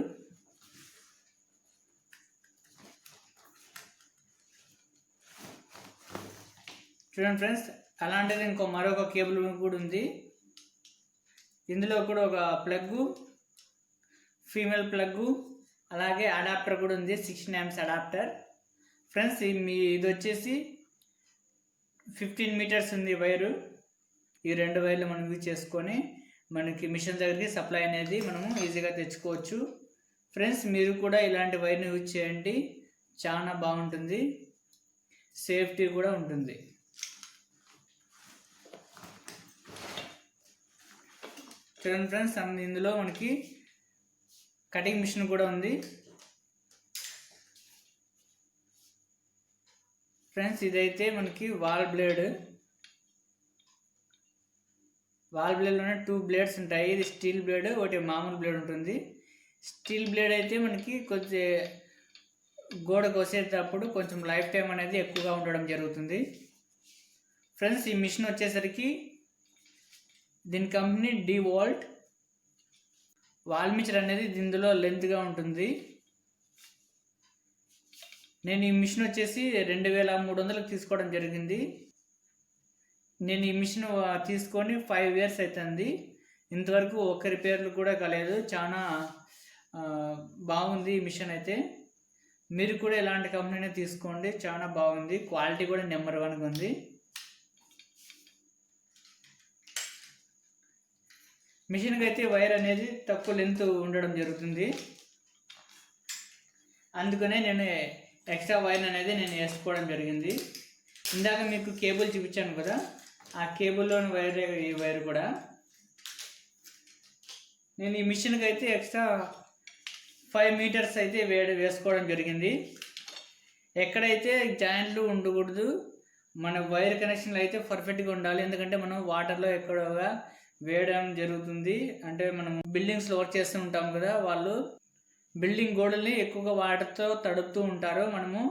చూడండి ఫ్రెండ్స్, అలాంటిది మరొక కేబుల్ కూడా ఉంది. ఇందులో కూడా ఒక ప్లగ్గు, ఫీమేల్ ప్లగ్గు, అలాగే అడాప్టర్ కూడా ఉంది, 16 amps అడాప్టర్. ఫ్రెండ్స్, ఇది వచ్చేసి 15 మీటర్స్ ఉంది వైరు. ఈ 2 వైర్లు మనం యూజ్ చేసుకొని మనకి మిషన్ దగ్గరికి సప్లై అనేది మనము ఈజీగా తెచ్చుకోవచ్చు. ఫ్రెండ్స్, మీరు కూడా ఇలాంటి వైర్ని యూజ్ చేయండి, చాలా బాగుంటుంది, సేఫ్టీ కూడా ఉంటుంది. చూడండి ఫ్రెండ్స్, ఇందులో మనకి కటింగ్ మిషన్ కూడా ఉంది. ఫ్రెండ్స్, ఇదైతే మనకి వాల్ బ్లేడ్లోనే 2 బ్లేడ్స్ ఉంటాయి. ఇది స్టీల్ బ్లేడ్, ఒకటి మామూలు బ్లేడ్ ఉంటుంది. స్టీల్ బ్లేడ్ అయితే మనకి కొంచెం గోడ కోసేటప్పుడు కొంచెం లైఫ్ టైం అనేది ఎక్కువగా ఉండడం జరుగుతుంది. ఫ్రెండ్స్, ఈ మిషన్ వచ్చేసరికి దీని కంపెనీ డివాల్ట్. వాల్ మీటర్ అనేది ఇందులో లెంత్గా ఉంటుంది. నేను ఈ మిషన్ వచ్చేసి 2300కి తీసుకోవడం జరిగింది. నేను ఈ మిషన్ తీసుకొని 5 years అవుతుంది. ఇంతవరకు ఒక్క రిపేర్లు కూడా కాలేదు. చాలా బాగుంది ఈ మిషన్ అయితే. మీరు కూడా ఇలాంటి కంపెనీనే తీసుకోండి, చాలా బాగుంది, క్వాలిటీ కూడా నెంబర్ 1గా ఉంది. మిషన్కి అయితే వైర్ అనేది తక్కువ లెంత్ ఉండడం జరుగుతుంది, అందుకనే నేను ఎక్స్ట్రా వైర్ అనేది వేసుకోవడం జరిగింది. ఇందాక మీకు కేబుల్ చూపించాను కదా, ఆ కేబుల్లోని ఈ వైర్ కూడా నేను ఈ మిషన్కి అయితే ఎక్స్ట్రా 5 మీటర్స్ అయితే వేసుకోవడం జరిగింది. ఎక్కడైతే జాయింట్లు ఉండకూడదు, మన వైర్ కనెక్షన్లు అయితే పర్ఫెక్ట్గా ఉండాలి. ఎందుకంటే మనం వాటర్లో ఎక్కడోగా వేయడం జరుగుతుంది. అంటే మనం బిల్డింగ్స్లో వర్క్ చేస్తూ ఉంటాం కదా, వాళ్ళు బిల్డింగ్ గోడల్ని ఎక్కువగా వాటర్తో తడుపుతూ ఉంటారు. మనము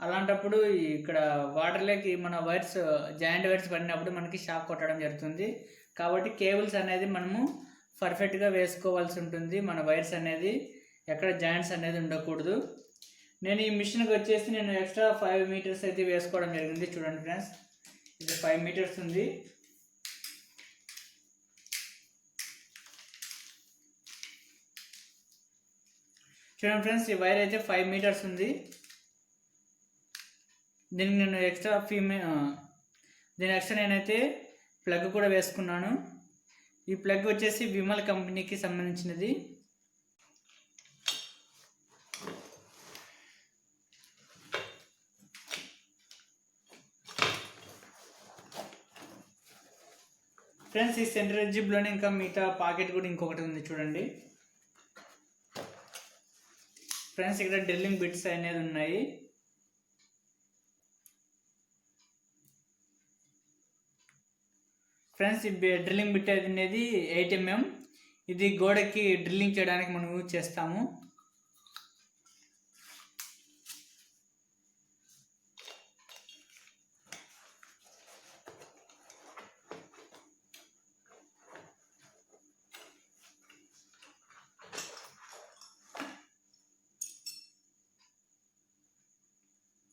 అలాంటప్పుడు ఇక్కడ వాటర్లోకి మన వైర్స్, జాయింట్ వైర్స్ పడినప్పుడు మనకి షాక్ కొట్టడం జరుగుతుంది. కాబట్టి కేబుల్స్ అనేది మనము పర్ఫెక్ట్గా వేసుకోవాల్సి ఉంటుంది. మన వైర్స్ అనేది ఎక్కడ జాయింట్స్ అనేది ఉండకూడదు. నేను ఈ మిషన్కి వచ్చేసి నేను ఎక్స్ట్రా 5 మీటర్స్ అయితే వేసుకోవడం జరిగింది. చూడండి ఫ్రెండ్స్, ఇది 5 మీటర్స్ ఉంది. చూడండి ఫ్రెండ్స్, ఈ వైర్ అయితే 5 మీటర్స్ ఉంది. దీనికి నేను ఎక్స్ట్రా నేనైతే ప్లగ్ కూడా వేసుకున్నాను. ఈ ప్లగ్ వచ్చేసి విమల్ కంపెనీకి సంబంధించినది. ఫ్రెండ్స్, ఈ సెంటర్ జిప్లోనే ఇంకా మిగతా పాకెట్ కూడా ఇంకొకటి ఉంది చూడండి ఫ్రెండ్స్. ఇక్కడ డ్రిల్లింగ్ బిట్స్ అనేది ఉన్నాయి. ఫ్రెండ్స్, ఈ డ్రిల్లింగ్ బిట్ అనేది 8 mm. ఇది గోడకి డ్రిల్లింగ్ చేయడానికి మనం యూజ్ చేస్తాము.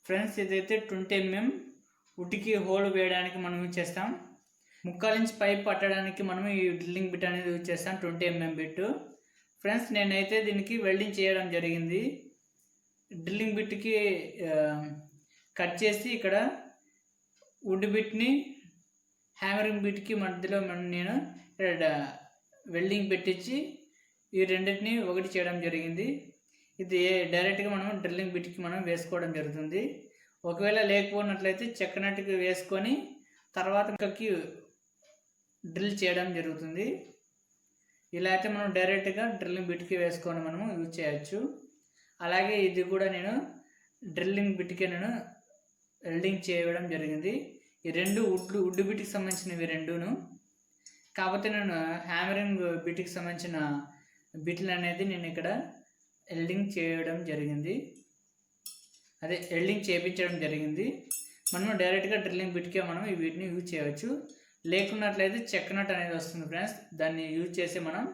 ఫ్రెండ్స్ ఇదైతే 20 mm వుడ్కి హోల్ వేయడానికి మనం యూజ్ చేస్తాం. 3/4 ఇంచ్ పైప్ పట్టడానికి మనం ఈ డ్రిల్లింగ్ బిట్ అనేది యూజ్ చేస్తాం, 20 mm బిట్. ఫ్రెండ్స్ నేనైతే దీనికి వెల్డింగ్ చేయడం జరిగింది. డ్రిల్లింగ్ బిట్కి కట్ చేసి ఇక్కడ వుడ్ బిట్ని హ్యామరింగ్ బిట్కి మధ్యలో నేను వెల్డింగ్ పెట్టించి ఈ రెండింటిని ఒకటి చేయడం జరిగింది. ఇది డైరెక్ట్గా మనం డ్రిల్లింగ్ బిట్కి మనం వేసుకోవడం జరుగుతుంది. ఒకవేళ లేకపోయినట్లయితే చెక్కనట్టుగా వేసుకొని తర్వాత ఇంకకి డ్రిల్ చేయడం జరుగుతుంది. ఇలా అయితే మనం డైరెక్ట్గా డ్రిల్లింగ్ బిట్కి వేసుకొని మనము యూజ్ చేయొచ్చు. అలాగే ఇది కూడా నేను డ్రిల్లింగ్ బిట్కి నేను వెల్డింగ్ చేయడం జరిగింది. ఈ రెండు వుడ్ బిట్కి సంబంధించినవి రెండును. కాకపోతే నేను హ్యామరింగ్ బిట్కి సంబంధించిన బిట్లు అనేది నేను ఇక్కడ వెల్డింగ్ చేయడం జరిగింది, అదే వెల్డింగ్ చేయించడం జరిగింది. మనం డైరెక్ట్గా డ్రిల్లింగ్ బిట్కే మనం ఈ వీటిని యూజ్ చేయవచ్చు. లేకున్నట్లయితే చెక్క నట్ అనేది వస్తుంది ఫ్రెండ్స్, దాన్ని యూజ్ చేసి మనం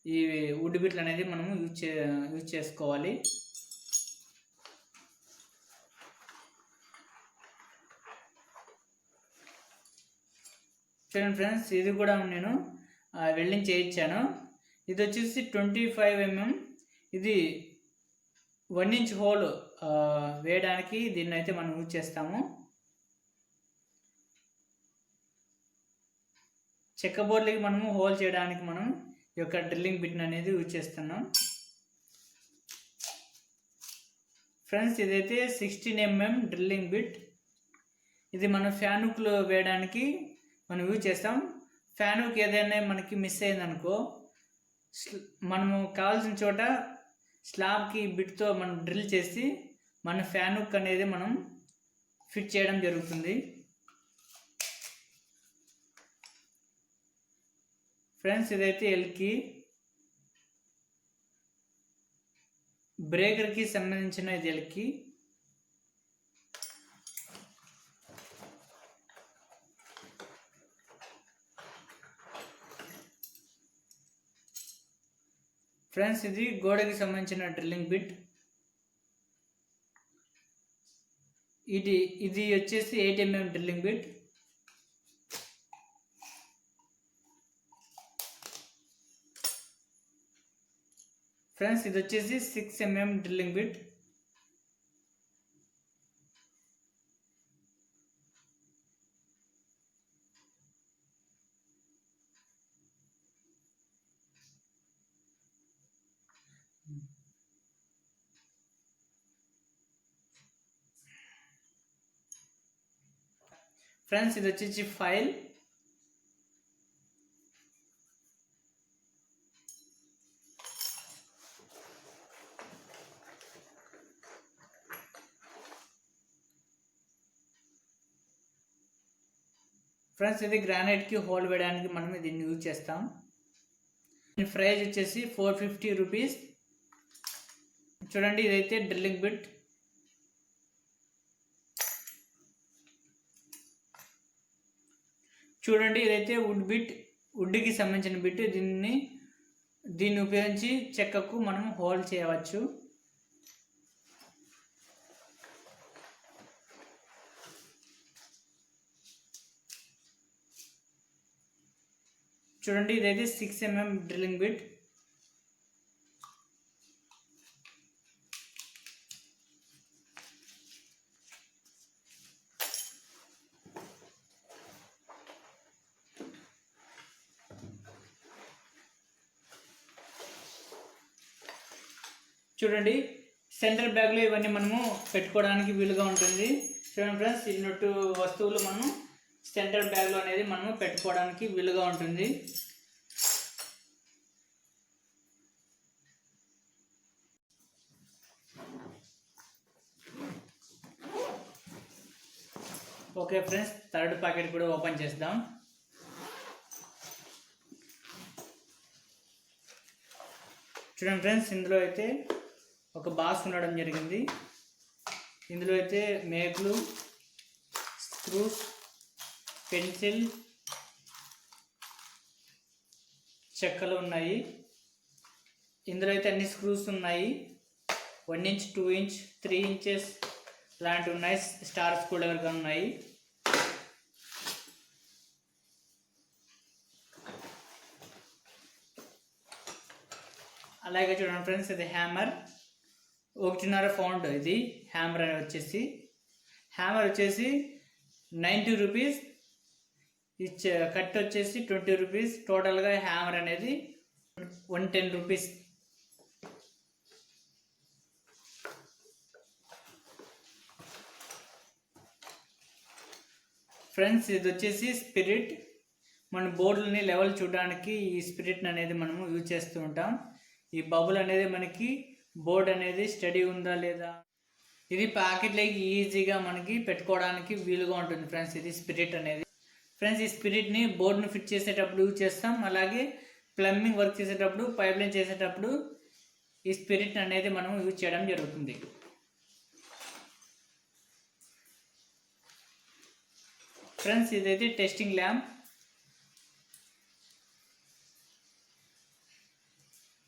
ఈ వుడ్ బిట్లు అనేది మనము యూజ్ చేసుకోవాలి. చూడండి ఫ్రెండ్స్, ఇది కూడా నేను వెల్డింగ్ చేయించాను. ఇది వచ్చేసి 25 mm. ఇది 1 ఇంచ్ హోల్ వేయడానికి దీన్ని అయితే మనం యూజ్ చేస్తాము. చెక్క బోర్డులకి మనము హోల్ చేయడానికి మనం ఈ యొక్క డ్రిల్లింగ్ బిట్ అనేది యూజ్ చేస్తున్నాం. ఫ్రెండ్స్ ఇదైతే 16 mm డ్రిల్లింగ్ బిట్. ఇది మనం ఫ్యాన్ హుక్లు వేయడానికి మనం యూజ్ చేస్తాం. ఫ్యాన్ హుక్ ఏదైనా మనకి మిస్ అయిందనుకో, మనము కావాల్సిన చోట స్లాబ్కి బిట్తో మనం డ్రిల్ చేసి మన ఫ్యాన్ హుక్ అనేది మనం ఫిట్ చేయడం జరుగుతుంది. ఫ్రెండ్స్ ఇదైతే ఎల్కి బ్రేకర్కి సంబంధించిన ఇది ఎల్కి. ఫ్రెండ్స్ ఇది గోడకి సంబంధించిన డ్రిల్లింగ్ బిట్. ఇది వచ్చేసి 8 mm డ్రిల్లింగ్ బిట్. ఫ్రెండ్స్ ఇది వచ్చేసి 6 mm డ్రిల్లింగ్ బిట్. ఫ్రెండ్స్ ఇది వచ్చేసి ఫైల్. ఫ్రెండ్స్ ఇది గ్రానైట్కి హోల్ వేయడానికి మనం దీన్ని యూజ్ చేస్తాం. దీని ప్రైస్ వచ్చేసి 450 రూపీస్. చూడండి ఇదైతే డ్రిల్లింగ్ బిట్. చూడండి ఇదైతే వుడ్ బిట్, వుడ్కి సంబంధించిన బిట్. దీన్ని ఉపయోగించి చెక్కకు మనం హోల్ చేయవచ్చు. చూడండి ఇదైతే 6 mm డ్రిల్లింగ్ బిట్. చూడండి సెంటర్ బ్యాగ్లో ఇవన్నీ మనము పెట్టుకోవడానికి వీలుగా ఉంటుంది. చూడండి ఫ్రెండ్స్, ఇన్నట్టు వస్తువులు మనం సెంటర్ బ్యాగ్లో అనేది మనము పెట్టుకోవడానికి వీలుగా ఉంటుంది. ఓకే ఫ్రెండ్స్, థర్డ్ ప్యాకెట్ కూడా ఓపెన్ చేద్దాం. చూడండి ఫ్రెండ్స్, ఇందులో అయితే ఒక బాక్స్ ఉండడం జరిగింది. ఇందులో అయితే మేకులు, స్క్రూస్, పెన్సిల్, చెక్కలు ఉన్నాయి. ఇందులో అయితే అన్ని స్క్రూస్ ఉన్నాయి. 1 ఇంచ్, 2 ఇంచ్, 3 ఇంచెస్, ఇలాంటివి ఉన్నాయి, స్టార్ స్క్రూ డ్రైవర్ కానీ ఉన్నాయి. అలాగే చూడండి ఫ్రెండ్స్, ఇది హ్యామర్ 1.5 పౌండ్. ఇది హ్యామర్ అని వచ్చేసి, హ్యామర్ వచ్చేసి 90 రూపీస్, కట్ వచ్చేసి 20 రూపీస్. టోటల్గా హ్యామర్ అనేది 110 రూపీస్. ఫ్రెండ్స్, ఇది వచ్చేసి స్పిరిట్. మన బోర్డులని లెవెల్ చూడడానికి ఈ స్పిరిట్ అనేది మనము యూజ్ చేస్తూ ఉంటాం. ఈ బబుల్ అనేది మనకి బోర్డ్ అనేది స్టడీ ఉందా లేదా, ఇది ప్యాకెట్లోకి ఈజీగా మనకి పెట్టుకోవడానికి వీలుగా ఉంటుంది ఫ్రెండ్స్, ఇది స్పిరిట్ అనేది. ఫ్రెండ్స్, ఈ స్పిరిట్ని బోర్డుని ఫిట్ చేసేటప్పుడు యూజ్ చేస్తాం. అలాగే ప్లంబింగ్ వర్క్ చేసేటప్పుడు, పైప్ లైన్ చేసేటప్పుడు ఈ స్పిరిట్ అనేది మనం యూజ్ చేయడం జరుగుతుంది. ఫ్రెండ్స్, ఇదైతే టెస్టింగ్ ల్యాంప్.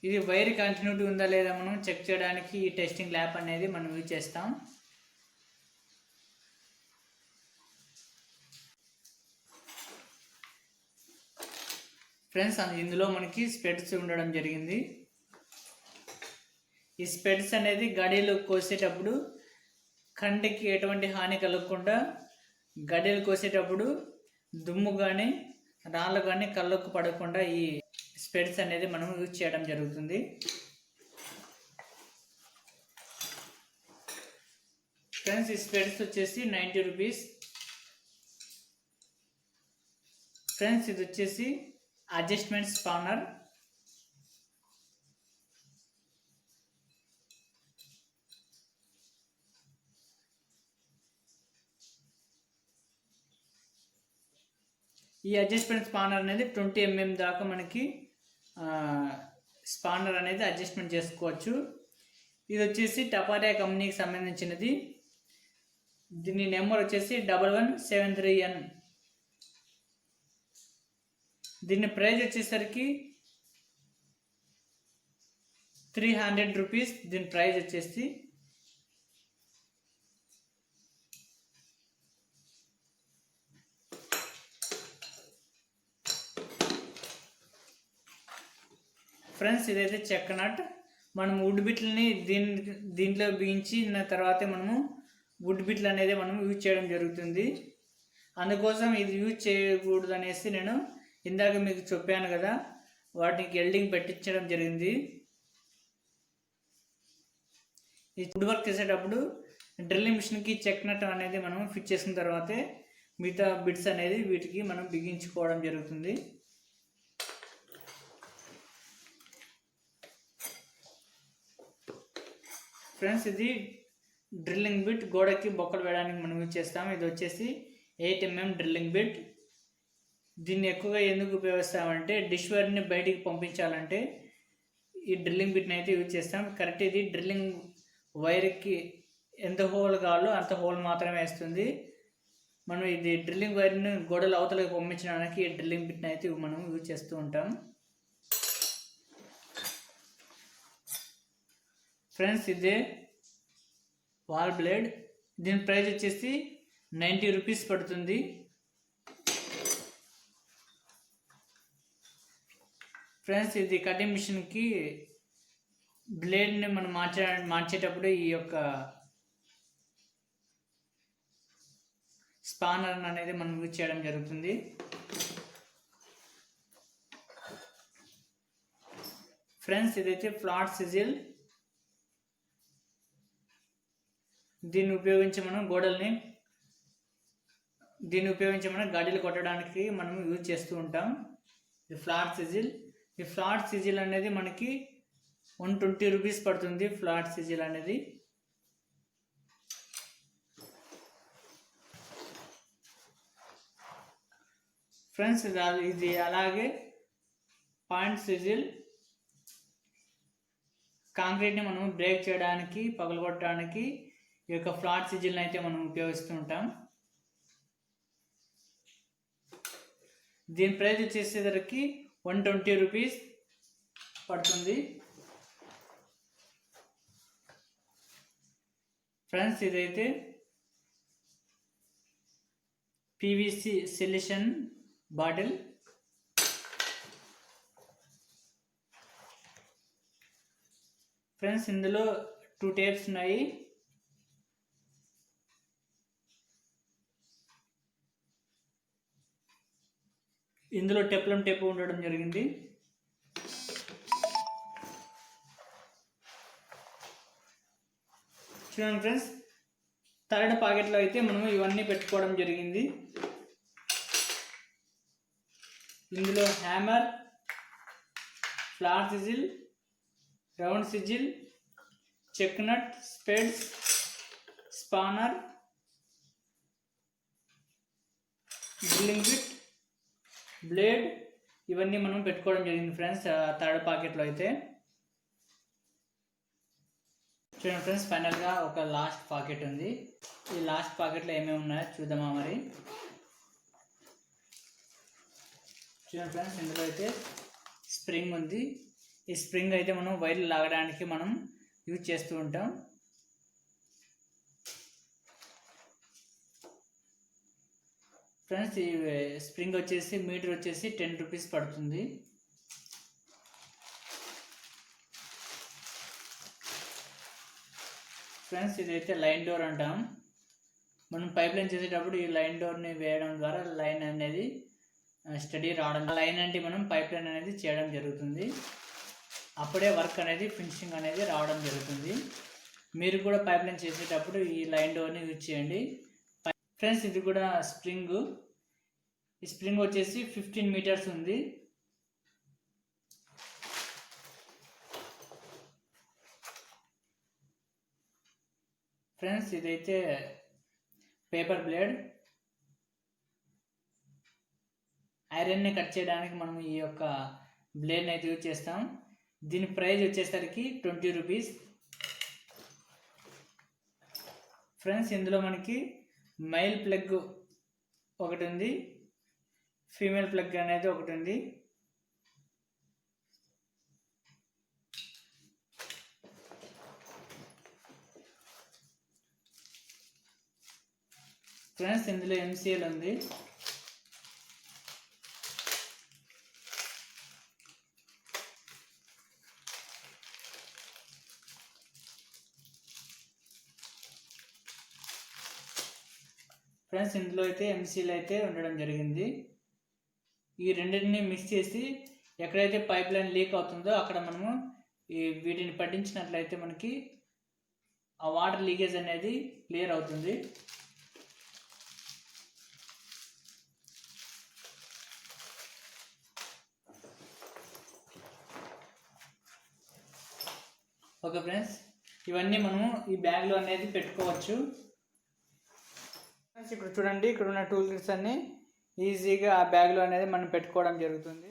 ఇది వైర్ కంటిన్యూటీ ఉందా లేదా మనం చెక్ చేయడానికి ఈ టెస్టింగ్ ల్యాంప్ అనేది మనం యూజ్ చేస్తాం. ఫ్రెండ్స్, ఇందులో మనకి స్పెడ్స్ ఉండడం జరిగింది. ఈ స్పెడ్స్ అనేది గడియలు కోసేటప్పుడు కంటికి ఎటువంటి హాని కలగకుండా, గడియలు కోసేటప్పుడు దుమ్ము కానీ రాళ్ళు కానీ కళ్ళకు పడకుండా ఈ స్పెడ్స్ అనేది మనం యూజ్ చేయడం జరుగుతుంది. ఫ్రెండ్స్, ఈ స్పెడ్స్ వచ్చేసి 90 రూపీస్. ఫ్రెండ్స్, ఇది వచ్చేసి అడ్జస్ట్మెంట్ స్పానర్. ఈ అడ్జస్ట్మెంట్ స్పానర్ అనేది 20 mm దాకా మనకి స్పానర్ అనేది అడ్జస్ట్మెంట్ చేసుకోవచ్చు. ఇది వచ్చేసి టపారియా కంపెనీకి సంబంధించినది. దీని నెంబర్ వచ్చేసి 1173N. దీని ప్రైస్ వచ్చేసరికి 300 రూపీస్. దీని ప్రైస్ వచ్చేసి ఫ్రెండ్స్, ఇదైతే చెక్క నట్. మనం వుడ్ బిట్లని దీంట్లో బిగించిన తర్వాతే మనము వుడ్ బిట్లు అనేది మనం యూజ్ చేయడం జరుగుతుంది. అందుకోసం ఇది యూజ్ చేయకూడదు అనేసి నేను ఇందాక మీకు చెప్పాను కదా, వాటికి ఎల్డింగ్ పెట్టించడం జరిగింది. ఈ వుడ్ వర్క్ చేసేటప్పుడు డ్రిల్లింగ్ మిషన్కి చెక్ నట్ అనేది మనం ఫిట్ చేసిన తర్వాతే మిగతా బిట్స్ అనేది వీటికి మనం బిగించుకోవడం జరుగుతుంది. ఫ్రెండ్స్, ఇది డ్రిల్లింగ్ బిట్, గోడకి బొక్కలు వేయడానికి మనం యూజ్ చేస్తాం. ఇది వచ్చేసి 8 mm డ్రిల్లింగ్ బిట్. దీన్ని ఎక్కువగా ఎందుకు ఉపయోగిస్తామంటే డిష్ వైర్ని బయటికి పంపించాలంటే ఈ డ్రిల్లింగ్ బిట్ని అయితే యూజ్ చేస్తాం. కరెక్ట్, ఇది డ్రిల్లింగ్ వైర్కి ఎంత హోల్ కావాలో అంత హోల్ మాత్రమే వేస్తుంది. మనం ఇది డ్రిల్లింగ్ వైర్ని గోడల అవతలకి పంపించడానికి ఈ డ్రిల్లింగ్ బిట్ని అయితే మనం యూజ్ చేస్తూ ఉంటాం. ఫ్రెండ్స్, ఇదే వాల్ బ్లేడ్. దీని ప్రైస్ వచ్చేసి 90 రూపీస్ పడుతుంది. ఫ్రెండ్స్, ఇది కటింగ్ మిషన్కి బ్లేడ్ని మనం మార్చేటప్పుడు ఈ యొక్క స్పానర్ అనేది మనం యూజ్ చేయడం జరుగుతుంది. ఫ్రెండ్స్, ఇదైతే ఫ్లాట్ సిజిల్. దీన్ని ఉపయోగించి మనం గాడీలు కొట్టడానికి మనం యూజ్ చేస్తూ ఉంటాం. ఇది ఫ్లాట్ సిజిల్. ఈ ఫ్లాట్ సిజిల్ అనేది మనకి 120 రూపీస్ పడుతుంది. ఫ్లాట్ సిజిల్ అనేది ఫ్రెండ్స్, ఇది అలాగే పాయింట్ సిజిల్. కాంక్రీట్ని మనం బ్రేక్ చేయడానికి, పగలగొట్టడానికి ఈ యొక్క ఫ్లాట్ సిజిల్ని అయితే మనం ఉపయోగిస్తూ ఉంటాం. దీని ప్రైస్ వచ్చేసరికి 120 రూపీస్ పడుతుంది. ఫ్రెండ్స్, ఇదైతే పీవీసీ సొల్యూషన్ బాటిల్. ఫ్రెండ్స్ ఇందులో 2 టేప్స్ ఉన్నాయి. ఇందులో టెప్లం టేప్ ఉండడం జరిగింది. చూడండి ఫ్రెండ్స్, థర్డ్ పాకెట్లో అయితే మనము ఇవన్నీ పెట్టుకోవడం జరిగింది. ఇందులో hammer, flat chisel, round chisel, check nut, spades, spanner, drilling bit, blade ఇవన్నీ మనం పెట్టుకోవడం జరిగింది ఫ్రెండ్స్ థర్డ్ పాకెట్లో అయితే. చూడండి ఫ్రెండ్స్, ఫైనల్గా ఒక లాస్ట్ పాకెట్ ఉంది. ఈ లాస్ట్ పాకెట్లో ఏమేమి ఉన్నాయో చూద్దామా మరి. చూడండి ఫ్రెండ్స్, ఇందులో అయితే స్ప్రింగ్ ఉంది. ఈ స్ప్రింగ్ అయితే మనం వైర్లు లాగడానికి మనం యూజ్ చేస్తూ ఉంటాం. ఫ్రెండ్స్, ఈ స్ప్రింగ్ వచ్చేసి మీటర్ వచ్చేసి 10 రూపీస్ పడుతుంది. ఫ్రెండ్స్, ఇదైతే లైన్ డోర్ అంటాం. మనం పైప్ లైన్ చేసేటప్పుడు ఈ లైన్ డోర్ని వేయడం ద్వారా లైన్ అనేది స్టడీ రావడం, లైన్ అంటే మనం పైప్ లైన్ అనేది చేయడం జరుగుతుంది. అప్పుడే వర్క్ అనేది ఫినిషింగ్ అనేది రావడం జరుగుతుంది. మీరు కూడా పైప్ లైన్ చేసేటప్పుడు ఈ లైన్ డోర్ని యూజ్ చేయండి. ఫ్రెండ్స్, ఇది కూడా స్ప్రింగ్. ఈ స్ప్రింగ్ వచ్చేసి 15 మీటర్స్ ఉంది. ఫ్రెండ్స్, ఇదైతే పేపర్ బ్లేడ్. ఐరన్ని కట్ చేయడానికి మనం ఈ యొక్క బ్లేడ్ని అయితే యూజ్ చేస్తాం. దీని ప్రైస్ వచ్చేసరికి 20 రూపీస్. ఫ్రెండ్స్, ఇందులో మనకి మెయిల్ ప్లగ్ ఒకటి ఉంది, ఫీమేల్ ప్లగ్ అనేది ఒకటి ఉంది. ఫ్రెండ్స్, ఇందులో MCL ఉంది. ఫ్రెండ్స్, ఇందులో అయితే MCL అయితే ఉండడం జరిగింది. ఈ రెండింటిని మిక్స్ చేసి ఎక్కడైతే పైప్ లైన్ లీక్ అవుతుందో అక్కడ మనము వీటిని పట్టించినట్లయితే మనకి ఆ వాటర్ లీకేజ్ అనేది క్లియర్ అవుతుంది. ఓకే ఫ్రెండ్స్, ఇవన్నీ మనము ఈ బ్యాగ్లో అనేది పెట్టుకోవచ్చు. ఇక్కడ చూడండి, ఇక్కడ ఉన్న టూల్ కిట్స్ అన్నీ ఈజీగా ఆ బ్యాగ్లో అనేది మనం పెట్టుకోవడం జరుగుతుంది.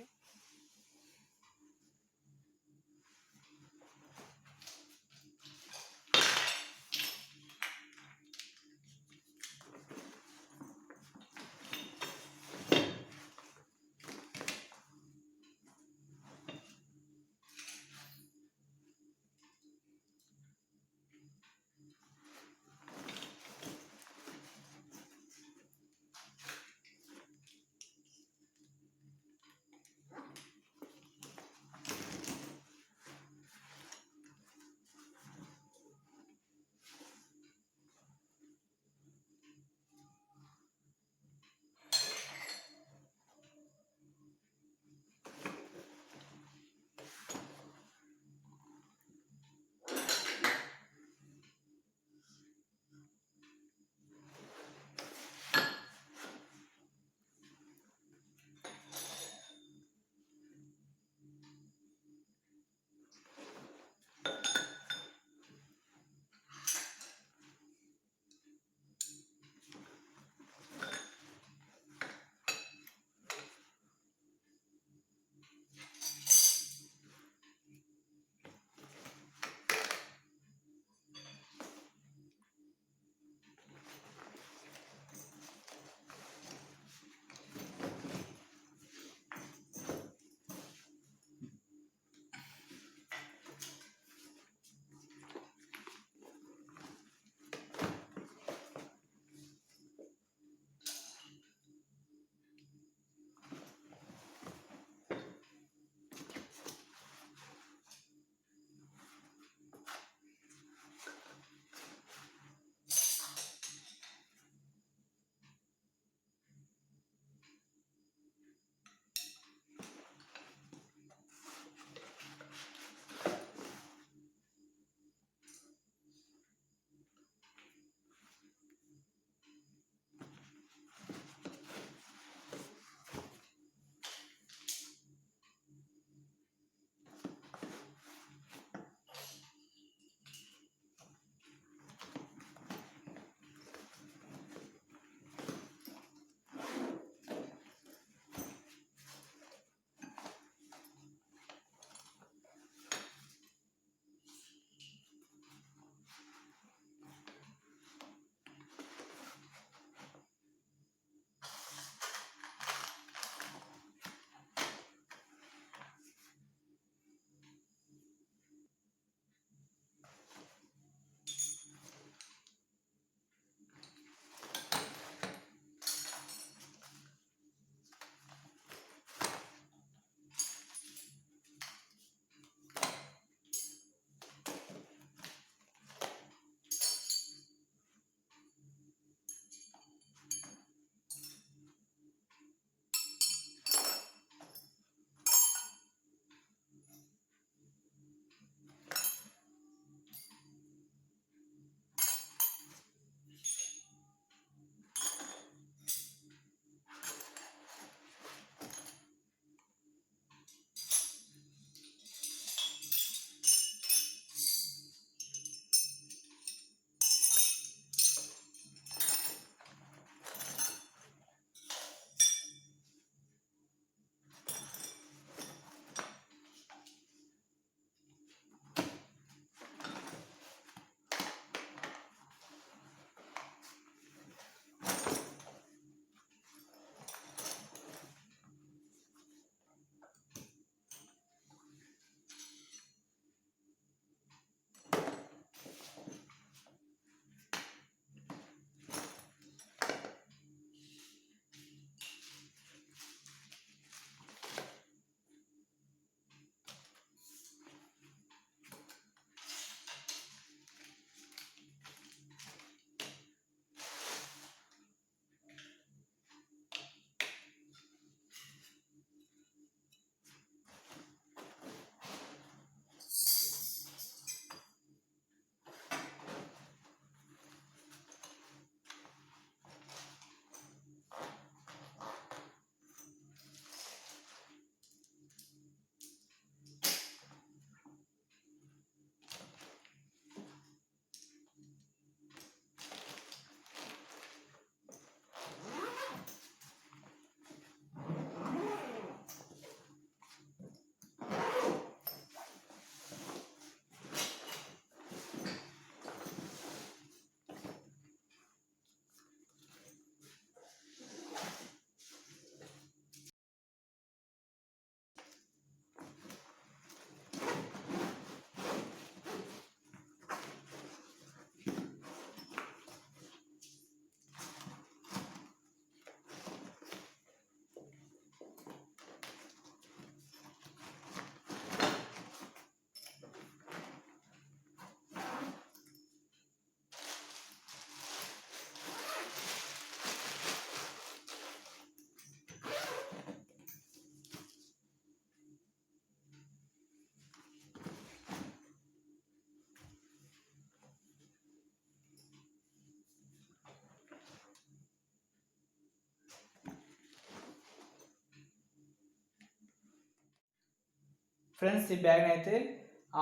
ఫ్రెండ్స్ ఈ బ్యాగ్ అయితే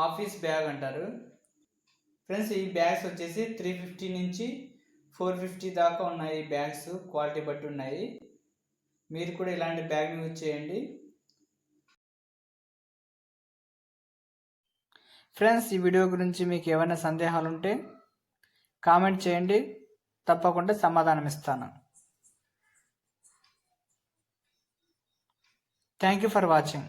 ఆఫీస్ బ్యాగ్ అంటారు. ఫ్రెండ్స్ ఈ బ్యాగ్స్ వచ్చేసి 350 నుంచి 450 దాకా ఉన్నాయి. ఈ బ్యాగ్స్ క్వాలిటీ బట్టి ఉన్నాయి. మీరు కూడా ఇలాంటి బ్యాగ్ని యూజ్ చేయండి. ఫ్రెండ్స్ ఈ వీడియో గురించి మీకు ఏమైనా సందేహాలు ఉంటే కామెంట్ చేయండి, తప్పకుండా సమాధానం ఇస్తాను. Thank you for watching.